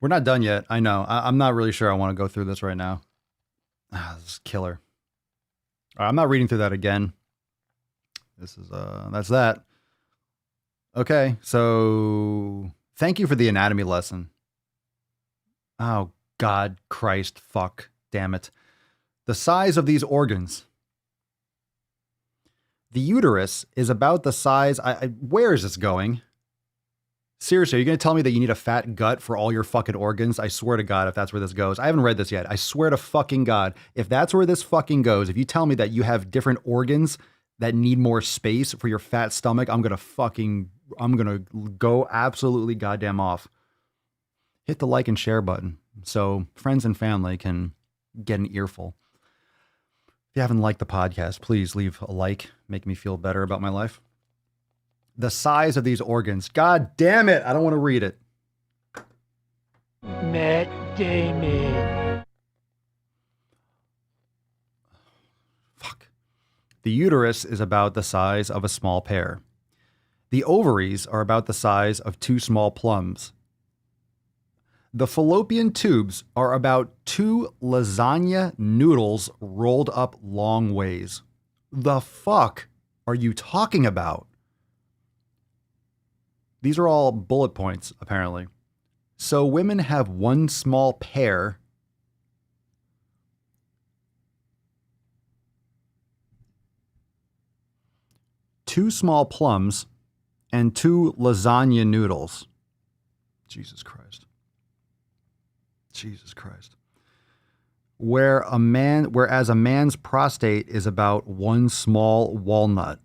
We're not done yet. I know. I'm not really sure I want to go through this right now. This is killer. All right, I'm not reading through that again. This is that's that. Okay, so thank you for the anatomy lesson. Oh, God, Christ, fuck, damn it. The size of these organs. The uterus is about the size. Where is this going? Seriously, are you going to tell me that you need a fat gut for all your fucking organs? I swear to God, if that's where this goes. I haven't read this yet. I swear to fucking God, if that's where this fucking goes, if you tell me that you have different organs that need more space for your fat stomach, I'm going to go absolutely goddamn off. Hit the like and share button so friends and family can get an earful. If you haven't liked the podcast, please leave a like. Make me feel better about my life. The size of these organs. God damn it. I don't want to read it. Matt Damon. Fuck. The uterus is about the size of a small pear. The ovaries are about the size of 2 small plums. The fallopian tubes are about 2 lasagna noodles rolled up long ways. The fuck are you talking about? These are all bullet points, apparently. So women have 1 small pear, two small plums, and 2 lasagna noodles. Jesus Christ. Jesus Christ. Whereas a man's prostate is about 1 small walnut.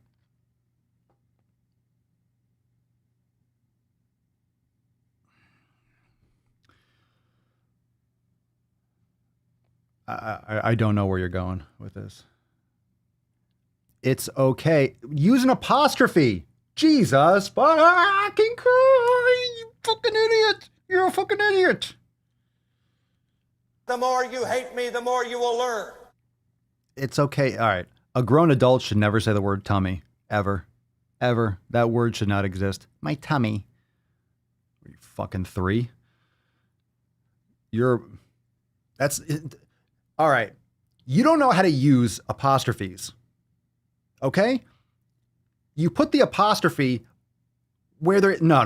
I don't know where you're going with this. It's okay. Use an apostrophe. Jesus fucking Christ, you fucking idiot. You're a fucking idiot. The more you hate me, the more you will learn. It's okay. All right. A grown adult should never say the word tummy. Ever. Ever. That word should not exist. My tummy. Are you fucking 3? All right. You don't know how to use apostrophes. Okay? You put the apostrophe where there... No.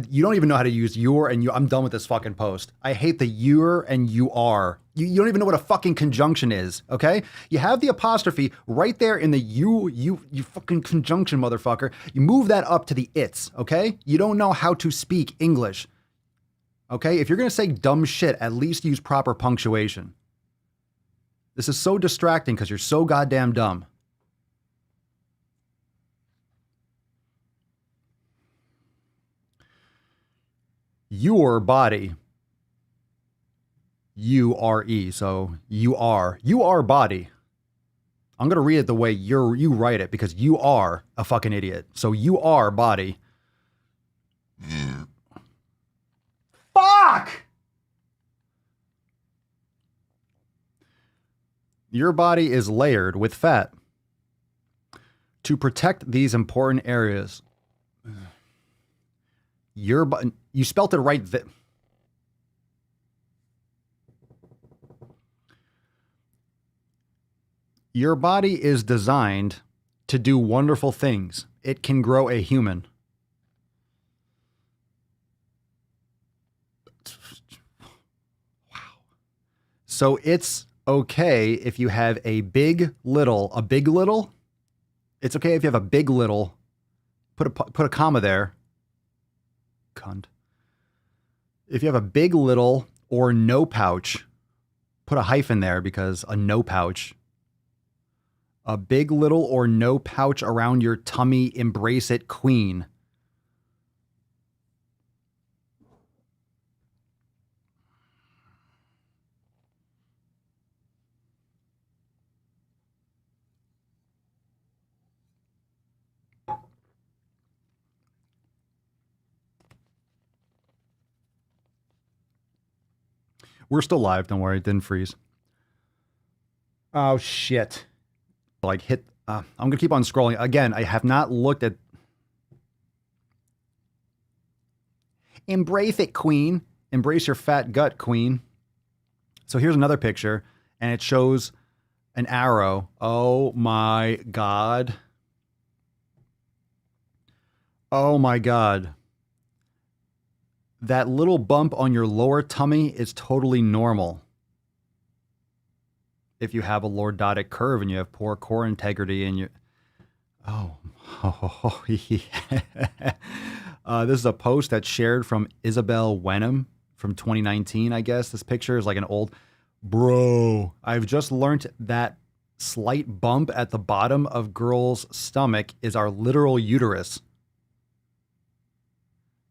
You don't even know how to use your and you. I'm done with this fucking post. I hate the your and you are. You don't even know what a fucking conjunction is, okay? You have the apostrophe right there in the you fucking conjunction, motherfucker. You move that up to the it's, okay? You don't know how to speak English. Okay? If you're going to say dumb shit, at least use proper punctuation. This is so distracting because you're so goddamn dumb. Your body. U-R-E. So you are body. I'm going to read it the way you write it because you are a fucking idiot. So you are body. Fuck! Your body is layered with fat to protect these important areas. You spelt it right. Your body is designed to do wonderful things. It can grow a human. Wow. So it's okay if you have a big little. It's okay if you have a big little. Put a comma there. cunt. If you have a big, little, or no pouch, put a hyphen there because a no pouch. A big, little, or no pouch around your tummy, embrace it, queen. We're still live. Don't worry. It didn't freeze. Oh, shit. Like hit. I'm going to keep on scrolling. Again, I have not looked at. Embrace it, queen. Embrace your fat gut, queen. So here's another picture, and it shows an arrow. Oh, my God. Oh, my God. That little bump on your lower tummy is totally normal. If you have a lordotic curve and you have poor core integrity and you... Yeah. This is a post that's shared from Isabel Wenham from 2019, I guess. This picture is like an old... Bro, I've just learned that slight bump at the bottom of girl's stomach is our literal uterus.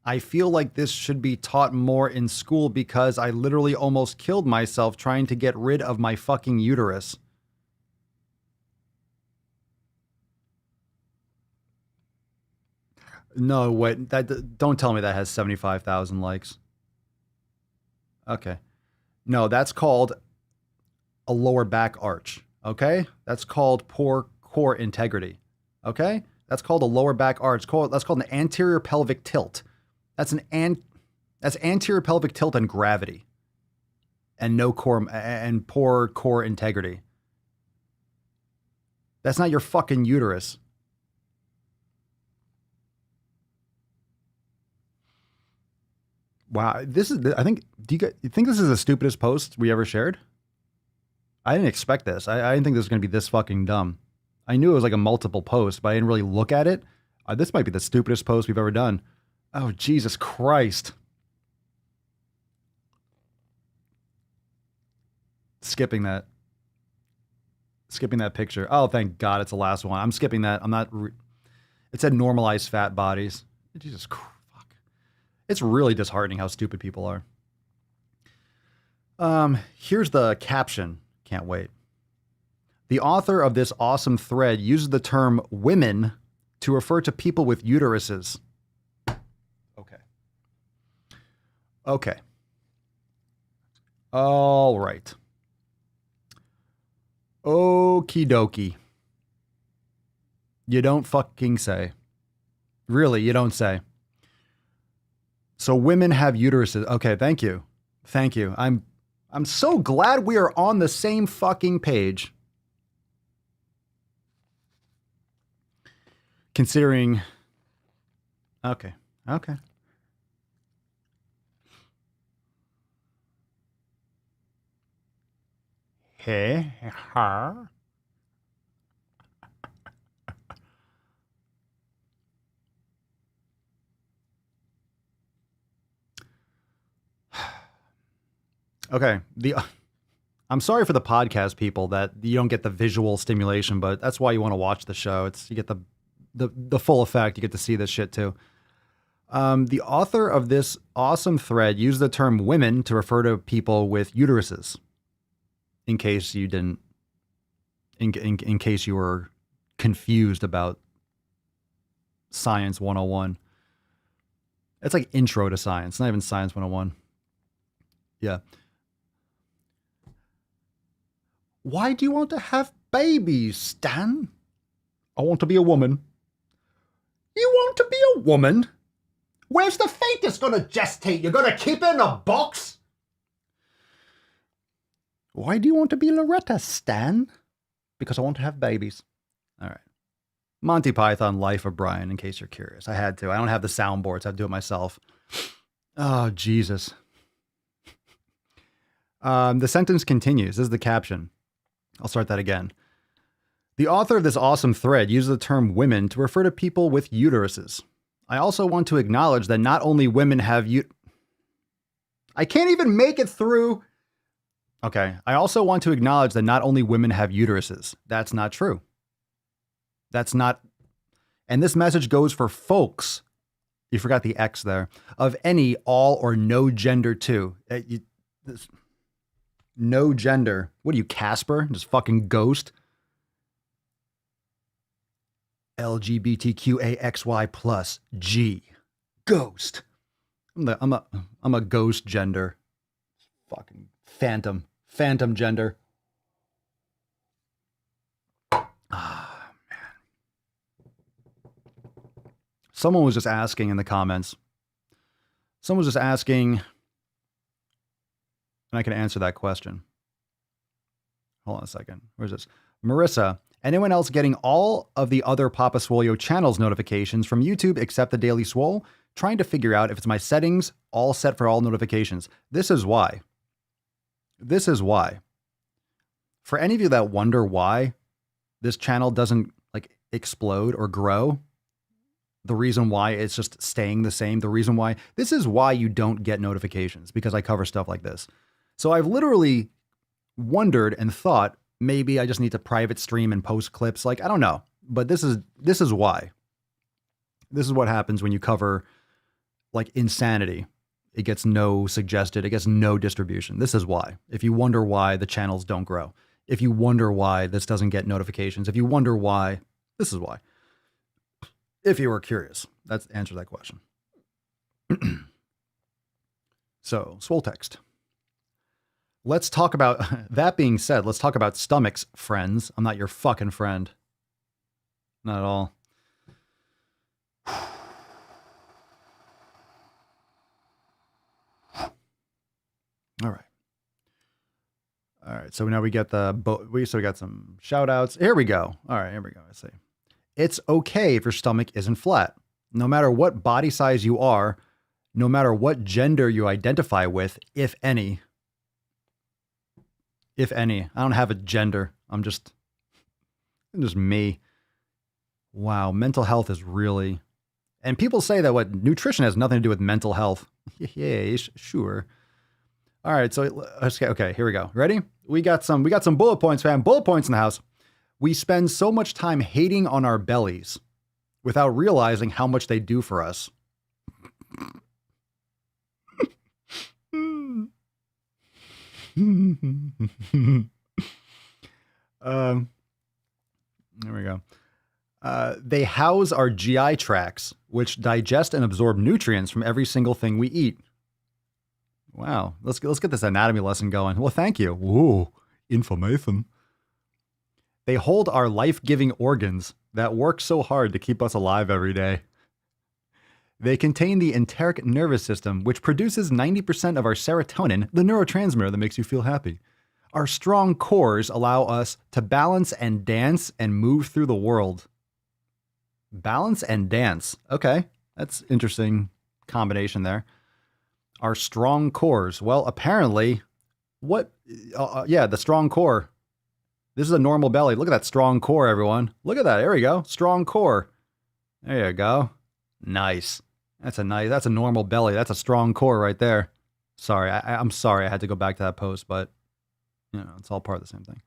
I feel like this should be taught more in school because I literally almost killed myself trying to get rid of my fucking uterus. No, wait, don't tell me that has 75,000 likes. Okay. No, that's called a lower back arch, okay? That's called poor core integrity, okay? That's called a lower back arch. That's called an anterior pelvic tilt. That's anterior pelvic tilt and gravity, and no core and poor core integrity. That's not your fucking uterus. Wow, this is. I think. Do you think this is the stupidest post we ever shared? I didn't expect this. I didn't think this was going to be this fucking dumb. I knew it was like a multiple post, but I didn't really look at it. This might be the stupidest post we've ever done. Oh, Jesus Christ. Skipping that picture. Oh, thank God it's the last one. I'm skipping that. I'm not. It said normalized fat bodies. Jesus Christ. Fuck. It's really disheartening how stupid people are. Here's the caption. Can't wait. The author of this awesome thread uses the term women to refer to people with uteruses. Okay. All right. Okie dokie. You don't fucking say. Really, you don't say. So women have uteruses. Okay, thank you. Thank you. I'm so glad we are on the same fucking page. Considering... Okay. Hey, her. Okay. I'm sorry for the podcast people that you don't get the visual stimulation, but that's why you want to watch the show. You get the full effect. You get to see this shit too. The author of this awesome thread used the term women to refer to people with uteruses. In case you didn't, in case you were confused about Science 101. It's like intro to science, not even Science 101. Yeah. Why do you want to have babies, Stan? I want to be a woman. You want to be a woman? Where's the fetus gonna gestate? You're gonna keep it in a box? Why do you want to be Loretta, Stan? Because I want to have babies. All right. Monty Python, Life of Brian, in case you're curious. I had to. I don't have the soundboards. I have to do it myself. Oh, Jesus. The sentence continues. This is the caption. I'll start that again. The author of this awesome thread uses the term women to refer to people with uteruses. I also want to acknowledge that not only women have I can't even make it through. Okay. I also want to acknowledge that not only women have uteruses. That's not true. That's not. And this message goes for folks. You forgot the X there. Of any, all, or no gender too. No gender. What are you, Casper? Just fucking ghost? LGBTQAXY plus G. Ghost. I'm a ghost gender. Fucking phantom gender. Ah, man. Someone was just asking in the comments. Someone was just asking, and I can answer that question. Hold on a second. Where's this? Marissa, anyone else getting all of the other Papa Swolio channels notifications from YouTube except the Daily Swole? Trying to figure out if it's my settings all set for all notifications. This is why. This is why. For any of you that wonder why this channel doesn't like explode or grow, the reason why it's just staying the same, the reason why, this is why you don't get notifications, because I cover stuff like this. So I've literally wondered and thought maybe I just need to private stream and post clips. Like, I don't know, but this is why. This is what happens when you cover like insanity. It gets no suggested. It gets no distribution. This is why. If you wonder why the channels don't grow, if you wonder why this doesn't get notifications, if you wonder why, this is why. If you were curious, that's the answer to that question. So, Swole text. Let's talk about, that being said, let's talk about stomachs, friends. I'm not your fucking friend. Not at all. All right. All right. So now we get we got some shout outs. Here we go. All right. Here we go. Let's see. It's okay if your stomach isn't flat. No matter what body size you are, no matter what gender you identify with, if any. If any. I don't have a gender. I'm just me. Wow. Mental health is really. And people say that what nutrition has nothing to do with mental health. Yeah, sure. All right, so okay, here we go. Ready? We got some bullet points, fam. Bullet points in the house. We spend so much time hating on our bellies without realizing how much they do for us. There we go. They house our GI tracts, which digest and absorb nutrients from every single thing we eat. Wow, let's get this anatomy lesson going. Well, thank you. Ooh, information. They hold our life-giving organs that work so hard to keep us alive every day. They contain the enteric nervous system, which produces 90% of our serotonin, the neurotransmitter that makes you feel happy. Our strong cores allow us to balance and dance and move through the world. Balance and dance. Okay, that's interesting combination there. Our strong cores. Well, apparently, the strong core. This is a normal belly. Look at that strong core, everyone. Look at that. There we go. Strong core. There you go. Nice. That's a normal belly. That's a strong core right there. Sorry. I'm sorry I had to go back to that post, but you know, it's all part of the same thing.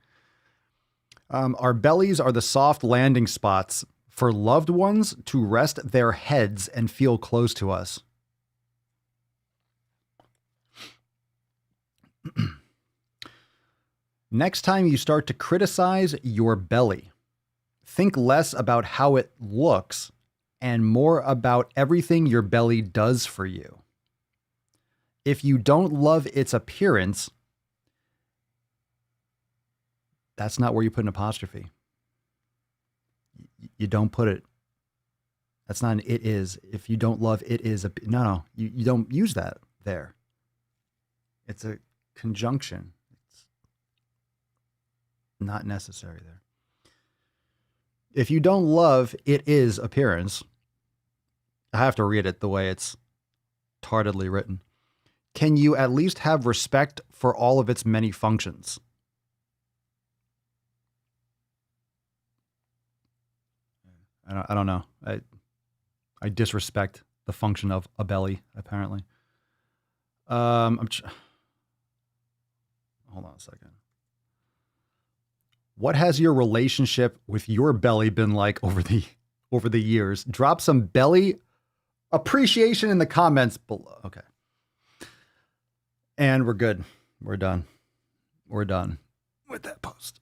Our bellies are the soft landing spots for loved ones to rest their heads and feel close to us. Next time you start to criticize your belly, think less about how it looks and more about everything your belly does for you. If you don't love its appearance, that's not where you put an apostrophe. You don't put it. That's not an it is. If you don't love it is. No, you don't use that there. It's a conjunction. It's not necessary there. If you don't love it is appearance, I have to read it the way it's tardedly written. Can you at least have respect for all of its many functions? I don't know. I disrespect the function of a belly, apparently. Hold on a second. What has your relationship with your belly been like over the years? Drop some belly appreciation in the comments below. Okay. And we're good. We're done. We're done with that post.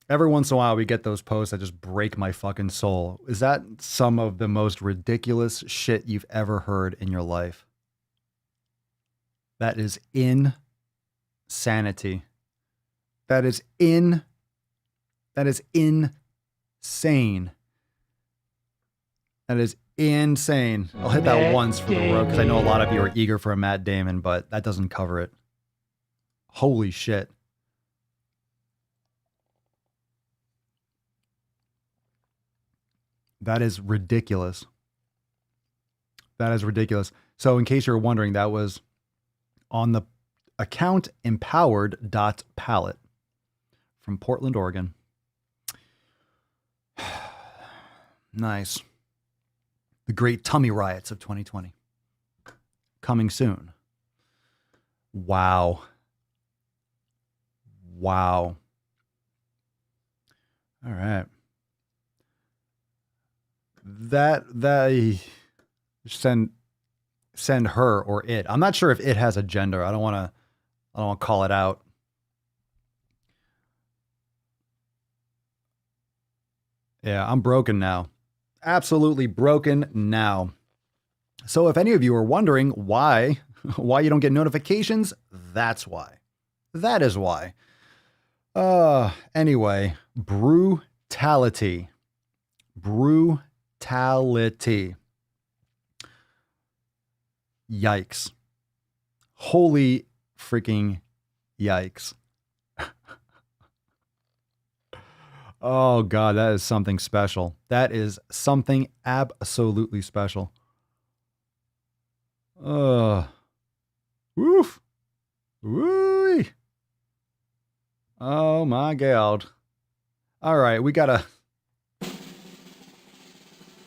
Every once in a while, we get those posts that just break my fucking soul. Is that some of the most ridiculous shit you've ever heard in your life? That is insanity. That is insane. That is insane. I'll hit that once for the road because I know a lot of you are eager for a Matt Damon, but that doesn't cover it. Holy shit. That is ridiculous. That is ridiculous. So in case you're wondering, that was on the account empowered.palette from Portland, Oregon. Nice. The great tummy riots of 2020. Coming soon. Wow. Wow. All right. That send her or it. I'm not sure if it has a gender. I don't want to call it out. Yeah, I'm broken now. Absolutely broken now. So if any of you are wondering why you don't get notifications, that's why. That is why. Anyway, brutality. Brutality. Yikes. Holy freaking yikes. Oh God, that is something special. That is something absolutely special. Woof. Woo. Oh my God. All right, we gotta.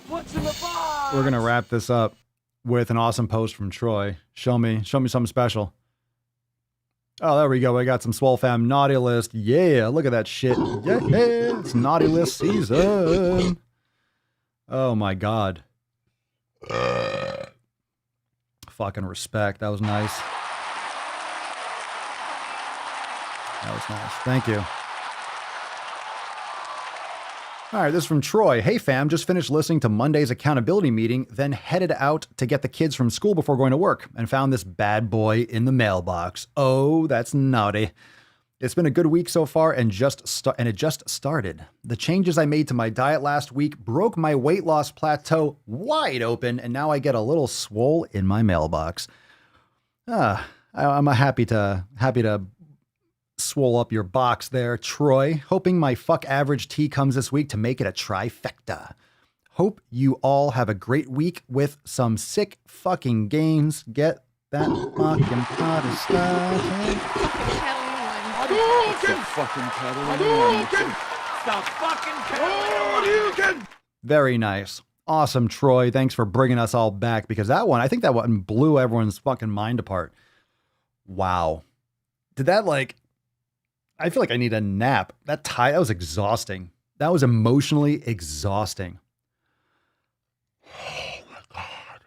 What's in the box? We're gonna wrap this up with an awesome post from Troy. Show me something special. Oh, there we go. I got some Swole Fam naughty list. Yeah, look at that shit. Yeah, it's naughty list season. Oh my God. Fucking respect. That was nice. That was nice. Thank you. All right, this is from Troy. Hey fam, just finished listening to Monday's accountability meeting, then headed out to get the kids from school before going to work and found this bad boy in the mailbox. Oh, that's naughty. It's been a good week so far and it just started. The changes I made to my diet last week broke my weight loss plateau wide open, and now I get a little swole in my mailbox. I'm happy to swole up your box there, Troy. Hoping my fuck average tea comes this week to make it a trifecta. Hope you all have a great week with some sick fucking games. Get that fucking party started. Stop fucking Hadouken! Very nice. Awesome, Troy. Thanks for bringing us all back, because I think that one blew everyone's fucking mind apart. Wow. Did that I feel like I need a nap. That was exhausting. That was emotionally exhausting. Oh my God.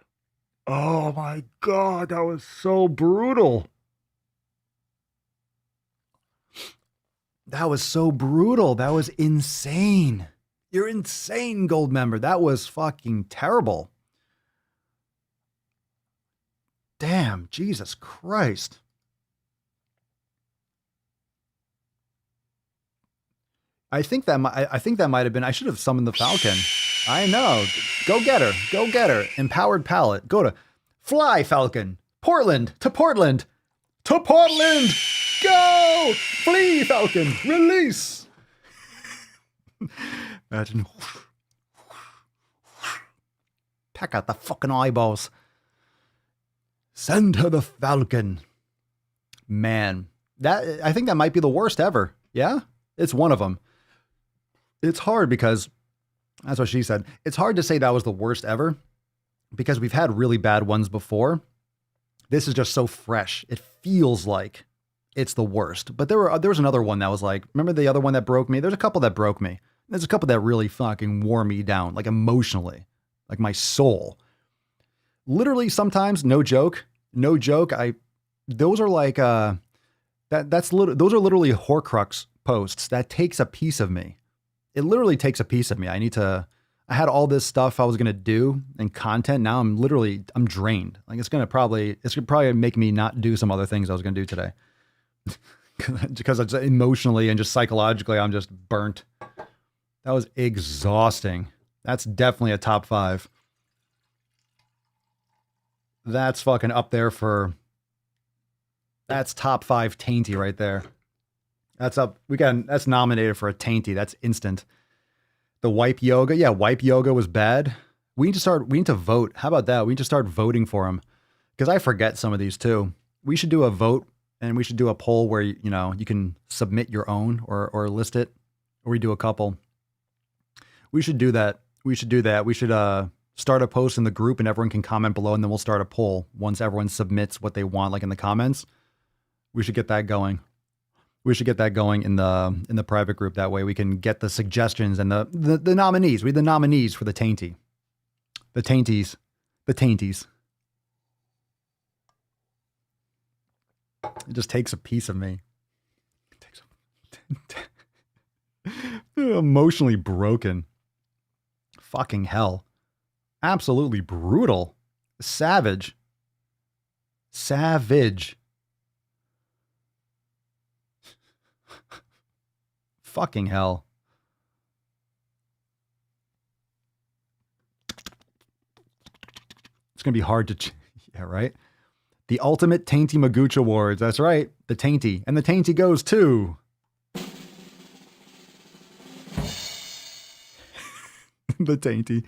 Oh my God. That was so brutal. That was so brutal. That was insane. You're insane, gold member. That was fucking terrible. Damn, Jesus Christ. I think that might have been. I should have summoned the Falcon. I know. Go get her. Go get her. Empowered palette. Go to fly, Falcon. Portland to Portland to Portland. Go flee, Falcon. Release. Imagine. Pack out the fucking eyeballs. Send her the Falcon. Man, I think that might be the worst ever. Yeah, it's one of them. It's hard because, that's what she said. It's hard to say that was the worst ever because we've had really bad ones before. This is just so fresh. It feels like it's the worst. But there was another one that was like, remember the other one that broke me? There's a couple that broke me. There's a couple that really fucking wore me down, like emotionally, like my soul. Literally sometimes, no joke, those are like, those are literally Horcrux posts. That takes a piece of me. It literally takes a piece of me. I had all this stuff I was going to do and content. Now I'm drained. Like it's gonna probably make me not do some other things I was going to do today. Because it's emotionally and just psychologically, I'm just burnt. That was exhausting. That's definitely a top 5. That's fucking up there that's top 5 Tainty right there. That's up. That's nominated for a Tainty. That's instant. The wipe yoga. Yeah, wipe yoga was bad. We need to vote. How about that? We need to start voting for them. Because I forget some of these too. We should do a vote and we should do a poll where, you can submit your own or list it. Or we do a couple. We should do that. We should start a post in the group and everyone can comment below and then we'll start a poll once everyone submits what they want, like in the comments. We should get that going. We should get that going in the private group. That way we can get the suggestions and the nominees. We the nominees for the Tainty. The Tainties. The Tainties. It just takes a piece of me. Emotionally broken. Fucking hell. Absolutely brutal. Savage. Fucking hell. It's going to be hard to... Yeah, right? The Ultimate Tainty Magooch Awards. That's right. The Tainty. And the Tainty goes to... the Tainty.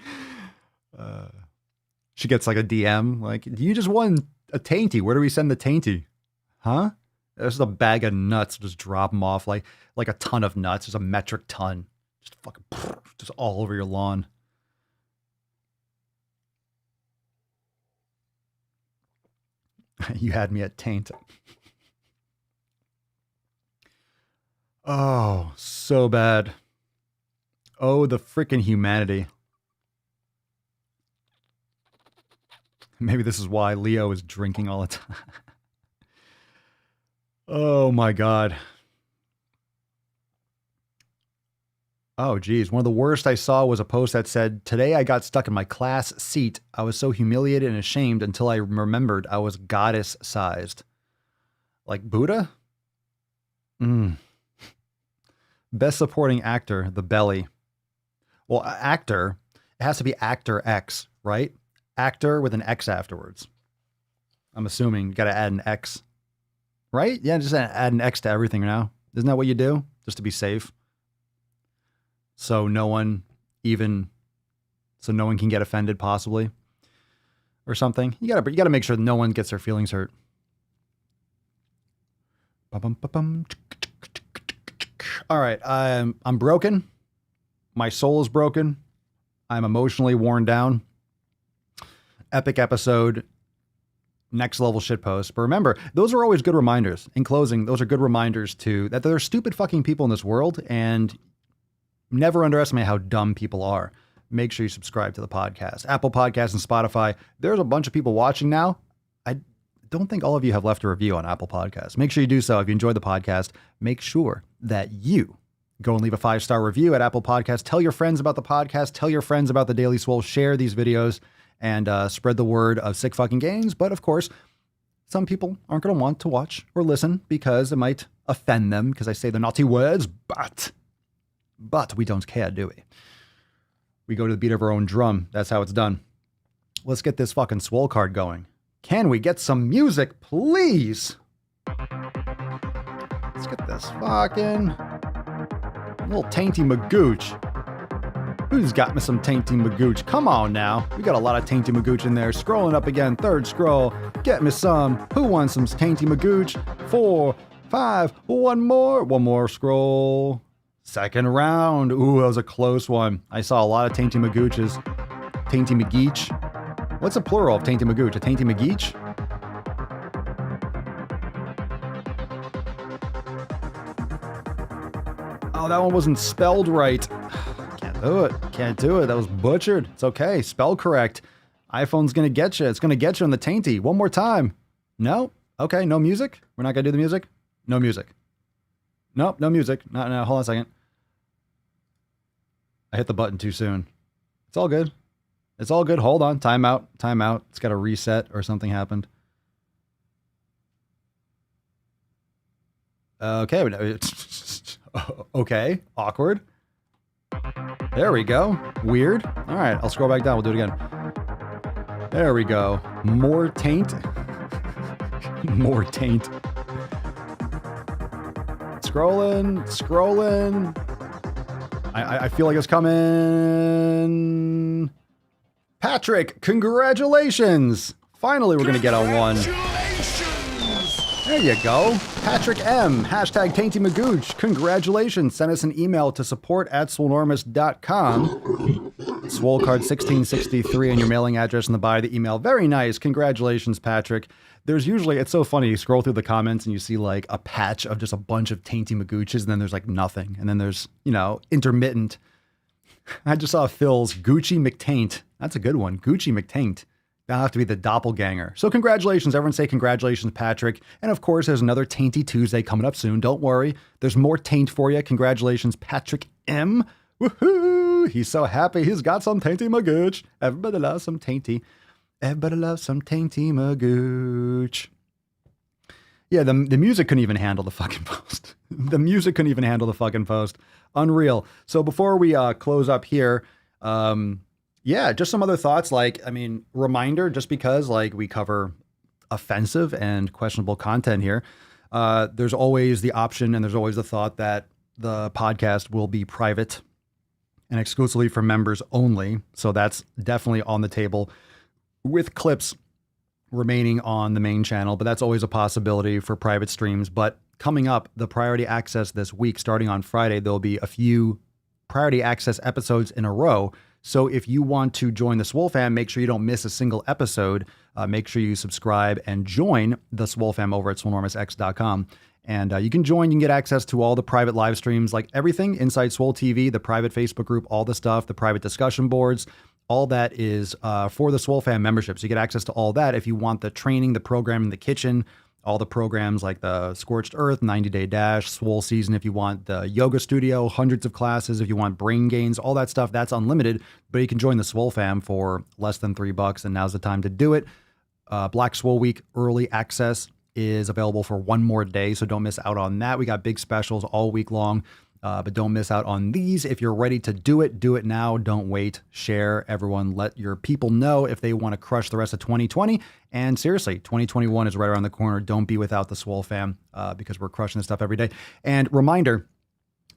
She gets like a DM. Like, you just won a Tainty. Where do we send the Tainty? Huh? There's a bag of nuts. Just drop them off like a ton of nuts. There's a metric ton. Just fucking just all over your lawn. You had me at taint. Oh, so bad. Oh, the freaking humanity. Maybe this is why Leo is drinking all the time. Oh my God. Oh geez. One of the worst I saw was a post that said, "Today I got stuck in my class seat. I was so humiliated and ashamed until I remembered I was goddess sized." Like Buddha? Best supporting actor, The Belly. Well, actor, it has to be actor X, right? Actor with an X afterwards. I'm assuming you got to add an X. Right? Yeah, just add an X to everything now. Isn't that what you do? Just to be safe. So no one can get offended possibly. Or something. You gotta make sure no one gets their feelings hurt. All right, I'm broken. My soul is broken. I'm emotionally worn down. Epic episode. Next level shitpost. But remember, those are always good reminders. In closing, those are good reminders that there are stupid fucking people in this world, and never underestimate how dumb people are. Make sure you subscribe to the podcast. Apple Podcasts and Spotify. There's a bunch of people watching now. I don't think all of you have left a review on Apple Podcasts. Make sure you do so. If you enjoyed the podcast, make sure that you go and leave a 5-star review at Apple Podcasts. Tell your friends about the podcast. Tell your friends about the Daily Swole. Share these videos and spread the word of sick fucking games. But of course, some people aren't going to want to watch or listen because it might offend them because I say the naughty words. But we don't care, do we? We go to the beat of our own drum. That's how it's done. Let's get this fucking Swole card going. Can we get some music, please? Let's get this fucking little Tainty Magooch. Who's got me some Tainty Magooch? Come on now. We got a lot of Tainty Magooch in there. Scrolling up again. Third scroll. Get me some. Who wants some Tainty Magooch? 4, 5. One more scroll. Second round. Ooh, that was a close one. I saw a lot of Tainty Magooches. Tainty Mageech. What's a plural of Tainty Magooch? A Tainty Mageech? Oh, that one wasn't spelled right. Can't do it. Can't do it. That was butchered. It's okay. Spell correct. iPhone's going to get you. It's going to get you on the Tainty. One more time. No? Okay, no music? We're not going to do the music? No music. Nope, no music. No, hold on a second. I hit the button too soon. It's all good. It's all good. Hold on. Time out. Time out. It's got to reset or something happened. Okay. Okay. Awkward. There we go. Weird. All right. I'll scroll back down. We'll do it again. There we go. More taint. More taint. Scrolling. I feel like it's coming. Patrick, congratulations. Finally, we're going to get a one. There you go. Patrick M. Hashtag Tainty Magooch. Congratulations. Send us an email to support@swolenormous.com. Swole card 1663 and your mailing address in the body of the email. Very nice. Congratulations, Patrick. There's usually, it's so funny, you scroll through the comments and you see like a patch of just a bunch of Tainty Magooches, and then there's like nothing. And then there's, intermittent. I just saw Phil's Gucci McTaint. That's a good one. Gucci McTaint. That'll have to be the doppelganger. So congratulations. Everyone say congratulations, Patrick. And of course, there's another Tainty Tuesday coming up soon. Don't worry. There's more taint for you. Congratulations, Patrick M. Woohoo! He's so happy. He's got some Tainty Magooch. Everybody loves some Tainty. Everybody loves some Tainty Magooch. Yeah, the music couldn't even handle the fucking post. The music couldn't even handle the fucking post. Unreal. So before we close up here, just some other thoughts. Reminder, just because we cover offensive and questionable content here, there's always the option and there's always the thought that the podcast will be private and exclusively for members only. So that's definitely on the table, with clips remaining on the main channel, but that's always a possibility for private streams. But coming up, the priority access this week, starting on Friday, there'll be a few priority access episodes in a row. So if you want to join the Swole fam, make sure you don't miss a single episode. Make sure you subscribe and join the Swole fam over at swolenormousx.com. And you can join, you can get access to all the private live streams, like everything inside Swole TV, the private Facebook group, all the stuff, the private discussion boards. All that is for the Swole fam membership. So you get access to all that. If you want the training, the program in the kitchen, all the programs like the Scorched Earth, 90-Day Dash, Swole Season, if you want the yoga studio, hundreds of classes, if you want brain gains, all that stuff, that's unlimited. But you can join the Swole fam for less than $3, and now's the time to do it. Black Swole Week early access is available for one more day, so don't miss out on that. We got big specials all week long. But don't miss out on these. If you're ready to do it now. Don't wait. Share, everyone. Let your people know if they want to crush the rest of 2020. And seriously, 2021 is right around the corner. Don't be without the Swole fam because we're crushing this stuff every day. And reminder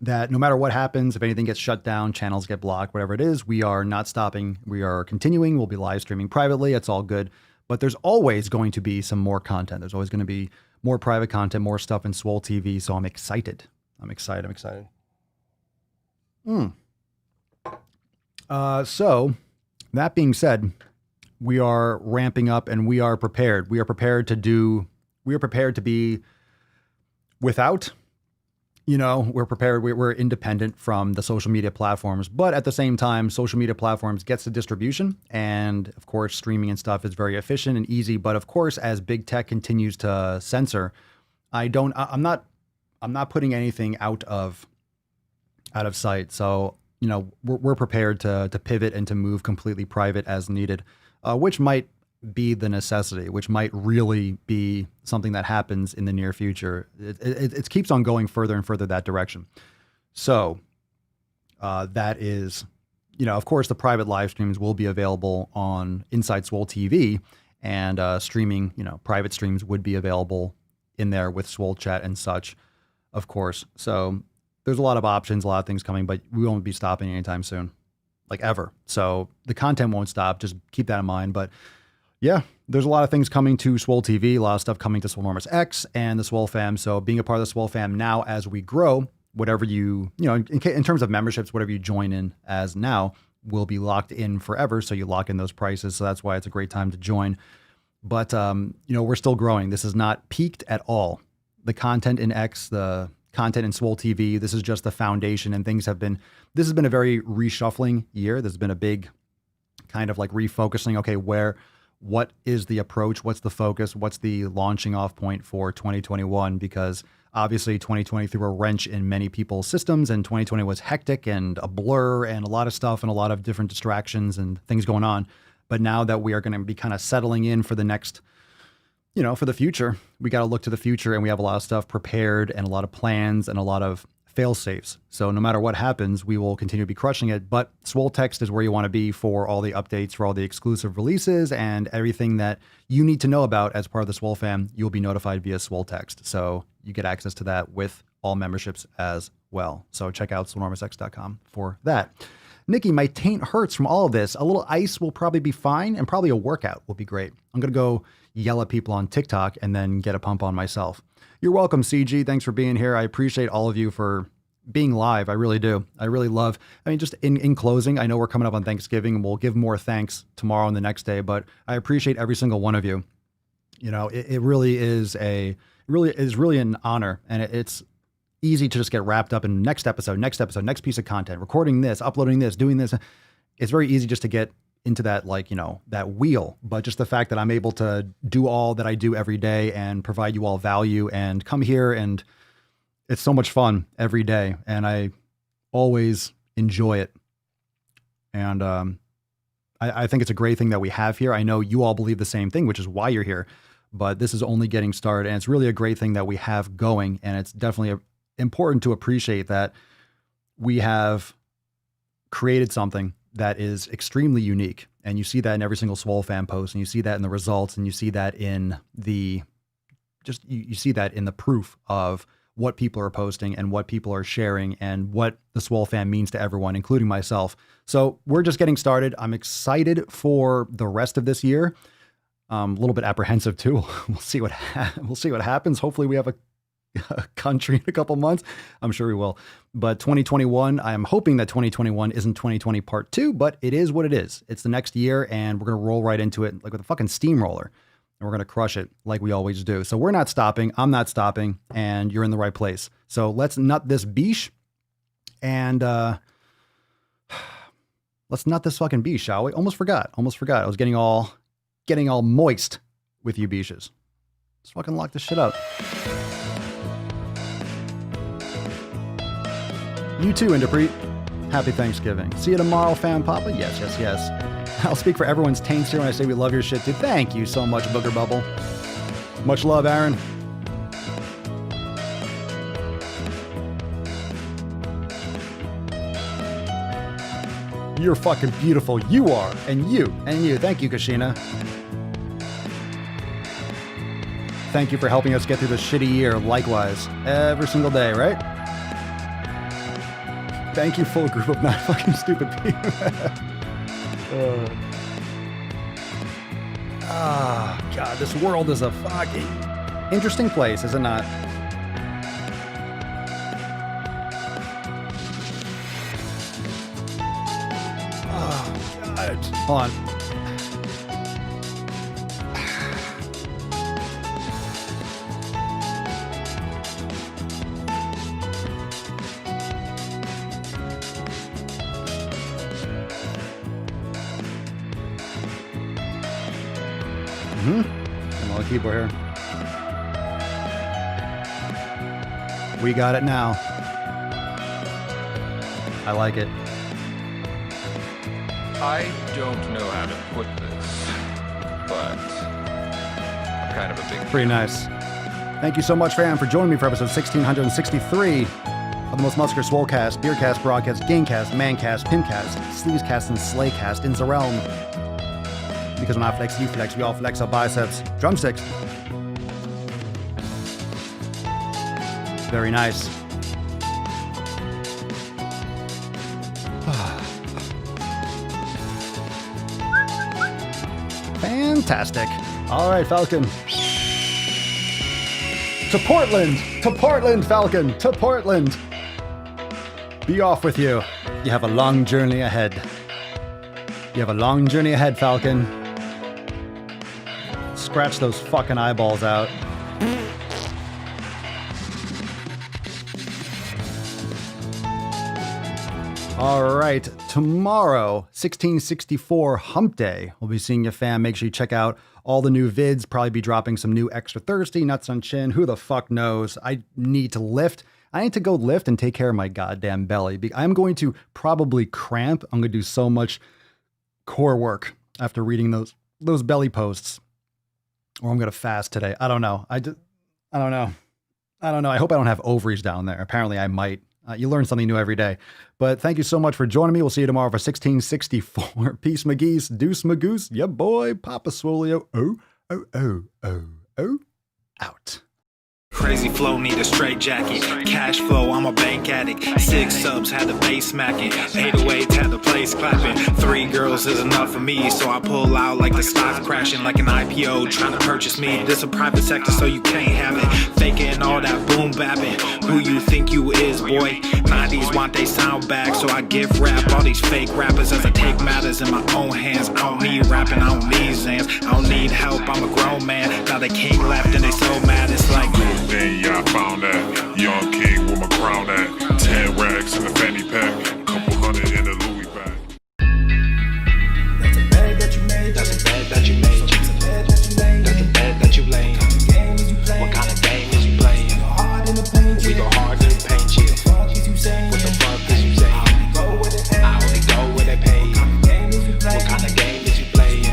that no matter what happens, if anything gets shut down, channels get blocked, whatever it is, we are not stopping. We are continuing. We'll be live streaming privately. It's all good. But there's always going to be some more content. There's always going to be more private content, more stuff in Swole TV. So I'm excited. I'm excited. So that being said, we are ramping up and we are prepared. We are prepared to be without, we're prepared. We're independent from the social media platforms, but at the same time, social media platforms gets the distribution. And of course, streaming and stuff is very efficient and easy. But of course, as big tech continues to censor, I'm not putting anything out of sight. So, we're prepared to pivot and to move completely private as needed, which might be the necessity, which might really be something that happens in the near future. It keeps on going further and further that direction. So that is, of course, the private live streams will be available on Inside Swole TV, and streaming, private streams would be available in there with Swole Chat and such, of course. So there's a lot of options, a lot of things coming, but we won't be stopping anytime soon, like ever. So the content won't stop. Just keep that in mind. But yeah, there's a lot of things coming to Swole TV, a lot of stuff coming to Swolenormous X and the Swole fam. So being a part of the Swole fam now as we grow, whatever in terms of memberships, whatever you join in as now will be locked in forever. So you lock in those prices. So that's why it's a great time to join. But, we're still growing. This is not peaked at all. The content in X, the content in Swole TV, this is just the foundation, and this has been a very reshuffling year. There's been a big kind of like refocusing. Okay, what is the approach? What's the focus? What's the launching off point for 2021? Because obviously 2020 threw a wrench in many people's systems, and 2020 was hectic and a blur and a lot of stuff and a lot of different distractions and things going on. But now that we are going to be kind of settling in for the next, for the future, we got to look to the future, and we have a lot of stuff prepared and a lot of plans and a lot of fail safes. So no matter what happens, we will continue to be crushing it. But Swole Text is where you want to be for all the updates, for all the exclusive releases, and everything that you need to know about as part of the Swole fam. You'll be notified via Swole Text. So you get access to that with all memberships as well. So check out Swolenormousx.com for that. Nikki, my taint hurts from all of this. A little ice will probably be fine, and probably a workout will be great. I'm going to go yell at people on TikTok and then get a pump on myself. You're welcome, CG. Thanks for being here. I appreciate all of you for being live. I really do. I really love, just in closing, I know we're coming up on Thanksgiving, and we'll give more thanks tomorrow and the next day, but I appreciate every single one of you. It really is really an honor, and it's easy to just get wrapped up in next episode, next piece of content, recording this, uploading this, doing this. It's very easy just to get into that, that wheel. But just the fact that I'm able to do all that I do every day and provide you all value and come here, and it's so much fun every day, and I always enjoy it. And I think it's a great thing that we have here. I know you all believe the same thing, which is why you're here, but this is only getting started, and it's really a great thing that we have going. And it's definitely important to appreciate that we have created something that is extremely unique. And you see that in every single Swole fan post, and you see that in the results, and you see that in you see that in the proof of what people are posting and what people are sharing and what the Swole fan means to everyone, including myself. So we're just getting started. I'm excited for the rest of this year. A little bit apprehensive too. We'll see what happens. Hopefully we have a country in a couple months. I'm sure we will. But 2021, I'm hoping that 2021 isn't 2020 part 2, but it is what it is. It's the next year, and we're going to roll right into it like with a fucking steamroller, and we're going to crush it like we always do. So we're not stopping. I'm not stopping, and you're in the right place. So let's nut this beesh, and let's nut this fucking beesh, shall we? Almost forgot. I was getting all moist with you beeshes. Let's fucking lock this shit up. You too, Interpret. Happy Thanksgiving. See you tomorrow, Fan Papa. Yes. I'll speak for everyone's taints here when I say we love your shit, too. Thank you so much, Booger Bubble. Much love, Aaron. You're fucking beautiful. You are. And you. Thank you, Kashina. Thank you for helping us get through this shitty year. Likewise. Every single day, right? Thank you, full group of not fucking stupid people. God, this world is a fucking interesting place, is it not? Oh, God. Hold on. I'm on the keyboard here. We got it now. I like it. I don't know how to put this, but I'm kind of a big... Pretty nice. Thank you so much, fam, for joining me for episode 1663 of the most muscular Swolecast, Beercast, Broadcast, Gamecast, Mancast, Pimpcast, Sleevescast, and Slaycast in the realm. Because when I flex, you flex, we all flex our biceps. Drumsticks. Very nice. Fantastic. All right, Falcon. To Portland, Falcon, to Portland. Be off with you. You have a long journey ahead. You have a long journey ahead, Falcon. Scratch those fucking eyeballs out. All right, tomorrow, 1664 Hump Day. We'll be seeing you, fam. Make sure you check out all the new vids. Probably be dropping some new Extra Thirsty, Nuts on Chin. Who the fuck knows? I need to lift. I need to go lift and take care of my goddamn belly. I'm going to probably cramp. I'm going to do so much core work after reading those belly posts. Or I'm going to fast today. I don't know. I don't know. I hope I don't have ovaries down there. Apparently I might. You learn something new every day. But thank you so much for joining me. We'll see you tomorrow for 1664. Peace, McGee's. Deuce, Magoose. Yeah, boy. Papa Swolio. Out. Crazy flow, need a straight jacket. Cash flow, I'm a bank addict. 6 subs, had the bass smacking. 808s, had the place clapping. 3 girls is enough for me, so I pull out like the stock crashing. Like an IPO, trying to purchase me. This a private sector, so you can't have it. Faking all that boom bapping. Who you think you is, boy? 90s want they sound back, so I give rap all these fake rappers as I take matters in my own hands. I don't need rapping, I don't need Zans. I don't need help, I'm a grown man. Now they king left and they so mad, it's like Yeah, I found that. Young king with my crown at. 10 racks in the fanny pack. Couple hundred in the Louis bag. that's a bed that you made. That's a bed that you made. That's a bed that you made. That's a bed that you laid. What kind of game is you playing? We go hard in the paint you. What the fuck is you saying? I only go where they pay. What kind of game is you playing?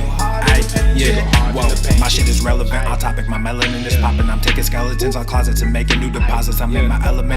Yeah, whoa, my shit is relevant. On topic, my melanin is popping. I'm taking skeletons on closets and making new deposits. I'm in my element.